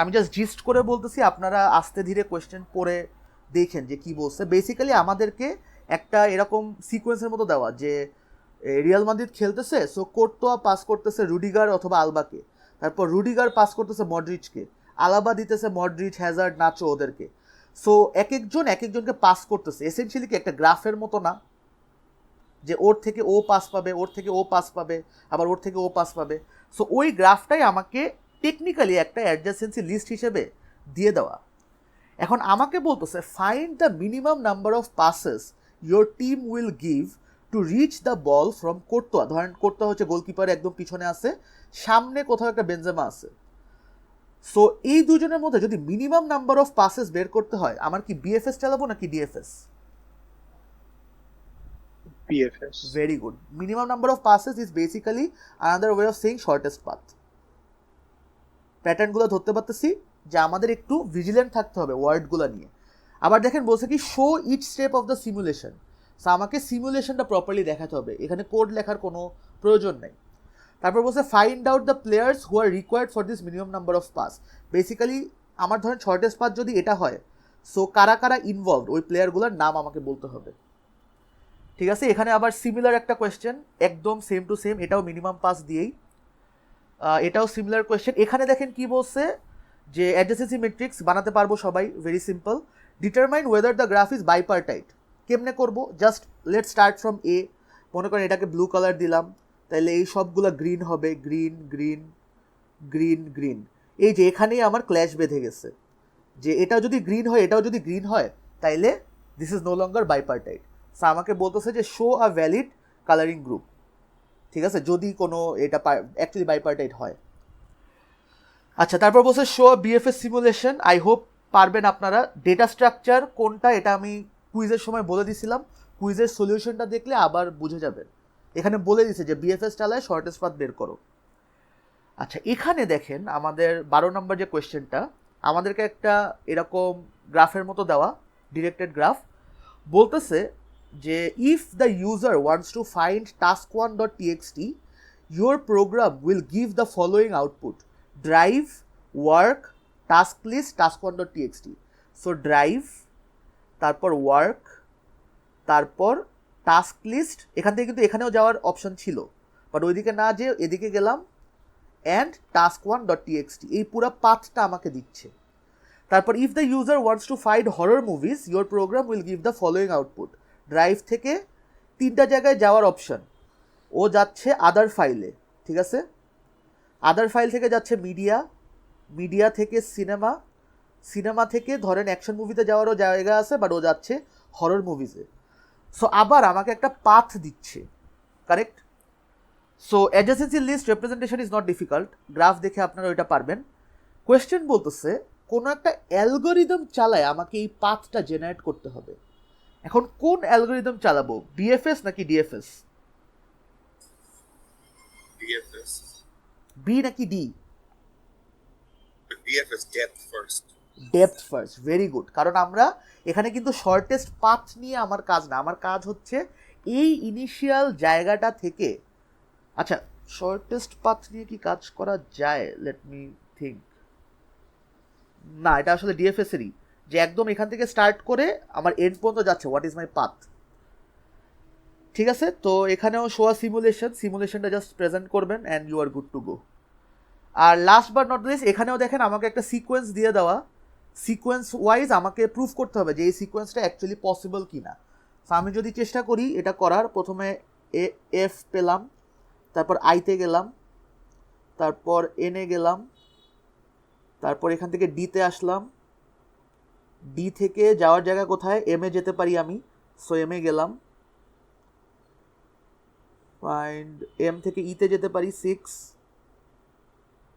আমি জাস্ট জিস্ট করে বলতেছি, আপনারা আস্তে ধীরে কোয়েশ্চেন পড়ে দেখেন যে কি বলছে। বেসিক্যালি আমাদেরকে একটা এরকম সিকোয়েন্সের মতো দেওয়া যে রিয়াল মাদ্রিদ খেলতেছে, সো কোর্তোয়া পাস করতেছে রুডিগার অথবা আলবাকে, তারপর রুডিগার পাস করতেছে মডরিচকে, আলাবা দিতেছে মডরিচ, হ্যাজার্ড, নাচো ওদেরকে। সো এক একজনকে পাস করতেছে, এসেনশিয়ালি কি একটা গ্রাফের মতো না, যে ওর থেকে ও পাস পাবে, ওর থেকে ও পাস পাবে, আবার ওর থেকে ও পাস পাবে। সো ওই গ্রাফটাই আমাকে টেকনিক্যালি একটা অ্যাডজাসেন্সি লিস্ট হিসেবে দিয়ে দেওয়া। এখন আমাকে বলতেছে find the minimum number of passes your team will give to reach the ball from Karatoya. ধরেন কোর্তোয়া হচ্ছে গোলকিপার একদম পিছনে আছে, সামনে কোথাও একটা বেনজেমা আছে। সো এই দুজনের মধ্যে যদি মিনিমাম নাম্বার অফ পাসেস বের করতে হয়, আমার কি বিএফএস চালাবো নাকি DFS? BFS. Very good. Minimum number of passes is basically another way of saying shortest path. প্যাটার্নগুলো ধরতে পারতেছি যে আমাদের একটু ভিজিলেন্ট থাকতে হবে ওয়ার্ডগুলো নিয়ে। আবার দেখেন বলছে কি show each step of the simulation, so আমাকে সিমুলেশনটা প্রপারলি দেখাতে হবে, এখানে কোড লেখার কোনো প্রয়োজন নেই। তারপর বলছে find out the players who R required for this minimum number of pass. Basically আমার ধরেন শর্টেস্ট পাথ যদি এটা হয়, সো কারা কারা ইনভলভড ওই প্লেয়ারগুলোর নাম আমাকে বলতে হবে। ঠিক আছে, এখানে আবার সিমিলার একটা কোয়েশ্চেন, একদম সেম টু সেম, এটাও মিনিমাম পাস দিয়েই, এটাও সিমিলার কোয়েশ্চেন। এখানে দেখেন কি বলছে যে অ্যাডজাসেন্সি ম্যাট্রিক্স বানাতে পারবো সবাই, very simple. Determine whether the graph is bipartite. কেমনে করবো? Just let start from A, মনে করেন এটাকে ব্লু কালার দিলাম, তাহলে এই সবগুলো গ্রিন হবে, গ্রিন গ্রিন গ্রিন গ্রিন। এই যে এখানেই আমার ক্ল্যাশ বেঁধে গেছে, যে এটাও যদি গ্রিন হয় এটাও যদি গ্রিন হয়, তাইলে this is no longer bipartite. So আমাকে বলতেছে যে show a valid colouring group, ঠিক আছে, যদি কোনো এটা অ্যাকচুয়ালি বাইপার্টাইট হয়। আচ্ছা, তারপর বলছে show BFS simulation, I hope পারবেন আপনারা। ডেটা স্ট্রাকচার কোনটা এটা আমি কুইজের সময় বলে দিছিলাম, কুইজের সলিউশনটা দেখলে আবার বুঝে যাবেন। এখানে বলে দিছে যে বিএফএস চালায় শর্টেস্ট পাথ বের করো। আচ্ছা, এখানে দেখেন আমাদের 12 নম্বর যে কোয়েশ্চেনটা, আমাদেরকে একটা এরকম গ্রাফের মতো দেওয়া, ডিরেক্টেড গ্রাফ, বলতেছে যে if the user wants to find task1.txt, your program will give the following output: drive, work, task list, task1.txt. So drive, তারপর ওয়ার্ক, তারপর টাস্ক লিস্ট। এখান থেকে কিন্তু এখানেও যাওয়ার অপশন ছিল, বাট ওইদিকে না যেয়ে এদিকে গেলাম, অ্যান্ড task1.txt, এই পুরো পাথটা আমাকে দিচ্ছে। তারপর if the user wants to find horror movies, your program will give the following output. Drive থেকে 3টা জায়গায় যাওয়ার অপশন, ও যাচ্ছে আদার ফাইলে, ঠিক আছে, আদার ফাইল থেকে যাচ্ছে মিডিয়া, মিডিয়া থেকে সিনেমা, সিনেমা থেকে ধরেন অ্যাকশন মুভিতে যাওয়ারও জায়গা আছে, বাট ও যাচ্ছে হরর মুভিজে। সো আবার আমাকে একটা পাথ দিচ্ছে, correct. So adjacency list representation is not difficult, graph দেখে আপনারা ওইটা পারবেন। কোয়েশ্চেন বলতেছে কোনো একটা অ্যালগোরিদম চালায় আমাকে এই পাথটা জেনারেট করতে হবে। এখন কোন অ্যালগোরিদম চালাবো, বিএফএস নাকি ডিএফএস? DFS. বি নাকি D? But DFS depth first. Depth first, very good. কারণ আমরা এখানে কিন্তু শর্টেস্ট পাথ নিয়ে আমার কাজ না, আমার কাজ হচ্ছে এই ইনিশিয়াল জায়গাটা থেকে। আচ্ছা, শর্টেস্ট পাথ নিয়ে কি কাজ করা যায়? Let me think. না, এটা আসলে ডিএফএসেরই, যে একদম এখান থেকে স্টার্ট করে আমার এন্ড পর্যন্ত যাচ্ছে, হোয়াট ইজ মাই পাথ। ঠিক আছে, তো এখানেও শোয়া সিমুলেশন, সিমুলেশনটা জাস্ট প্রেজেন্ট করবেন and you are good to go. আর লাস্ট বাট নট লিস্ট, এখানেও দেখেন আমাকে একটা সিকোয়েন্স দিয়ে দেওয়া, সিকোয়েন্স ওয়াইজ আমাকে প্রুফ করতে হবে যে এই সিকোয়েন্সটা অ্যাকচুয়ালি পসিবল কি না। সো আমি যদি চেষ্টা করি এটা করার, প্রথমে এফ পেলাম, তারপর আইতে গেলাম, তারপর এনে গেলাম, তারপর এখান থেকে ডিতে আসলাম, ডি থেকে যাওয়ার জায়গা কোথায়, এম এ যেতে পারি আমি, সো এম এ গেলাম, ফাইন্ড এম থেকে ইতে যেতে পারি 6,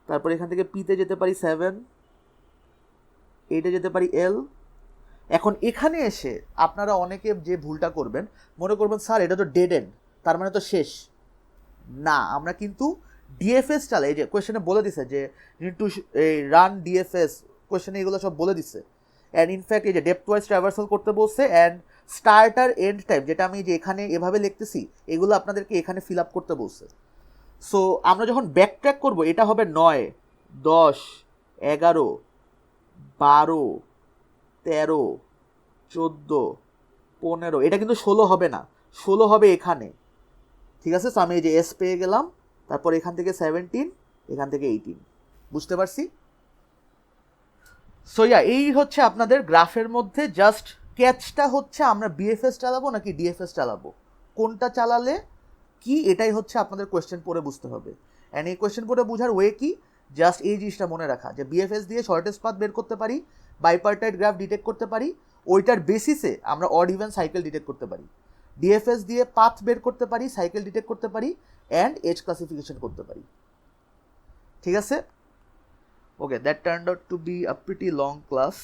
তারপর এখান থেকে পিতে যেতে পারি 7, এইটা যেতে পারি এল। এখন এখানে এসে আপনারা অনেকে যে ভুলটা করবেন, মনে করবেন স্যার এটা তো ডেড এন্ড, তার মানে তো শেষ। না, আমরা কিন্তু ডিএফএস চালাই। এই যে কোয়েশ্চেনে বলে দিছে যে টু রান ডিএফএস, কোয়েশ্চেনে এগুলো সব বলে দিচ্ছে। অ্যান্ড ইনফ্যাক্ট এই যে ডেপথ ওয়াইজ ট্রাভার্সাল করতে বলছে, অ্যান্ড স্টার্ট আর এন্ড টাইম, যেটা আমি যে এখানে এভাবে লিখতেছি, এগুলো আপনাদেরকে এখানে ফিল আপ করতে বলছে। সো আমরা যখন ব্যাক ট্র্যাক করবো, এটা হবে 9, 10, 11, 12, 13, 14, 15, এটা কিন্তু 16 হবে না, 16 হবে এখানে। ঠিক আছে, সো আমি এই যে এস পেয়ে গেলাম, তারপর এখান থেকে 17, এখান থেকে 18, বুঝতে পারছি? সো এই হচ্ছে আপনাদের গ্রাফের মধ্যে জাস্ট ক্যাচটা হচ্ছে আমরা বিএফএস চালাবো নাকি ডিএফএস চালাবো, কোনটা চালালে কি, এটাই হচ্ছে আপনাদের কোয়েশ্চেন পড়ে বুঝতে হবে। অ্যান্ড এই কোয়েশ্চেন পড়ে বোঝার ওয়ে কি, জাস্ট এই জিনিসটা মনে রাখা যে বিএফএস দিয়ে শর্টেস্ট পাথ বের করতে পারি, বাইপার্টাইট গ্রাফ ডিটেক্ট করতে পারি, ওইটার বেসিসে আমরা অড ইভেন সাইকেল ডিটেক্ট করতে পারি। ডিএফএস দিয়ে পাথ বের করতে পারি, সাইকেল ডিটেক্ট করতে পারি, অ্যান্ড এজ ক্লাসিফিকেশন করতে পারি। ঠিক আছে? Okay, that turned out to be a pretty long class.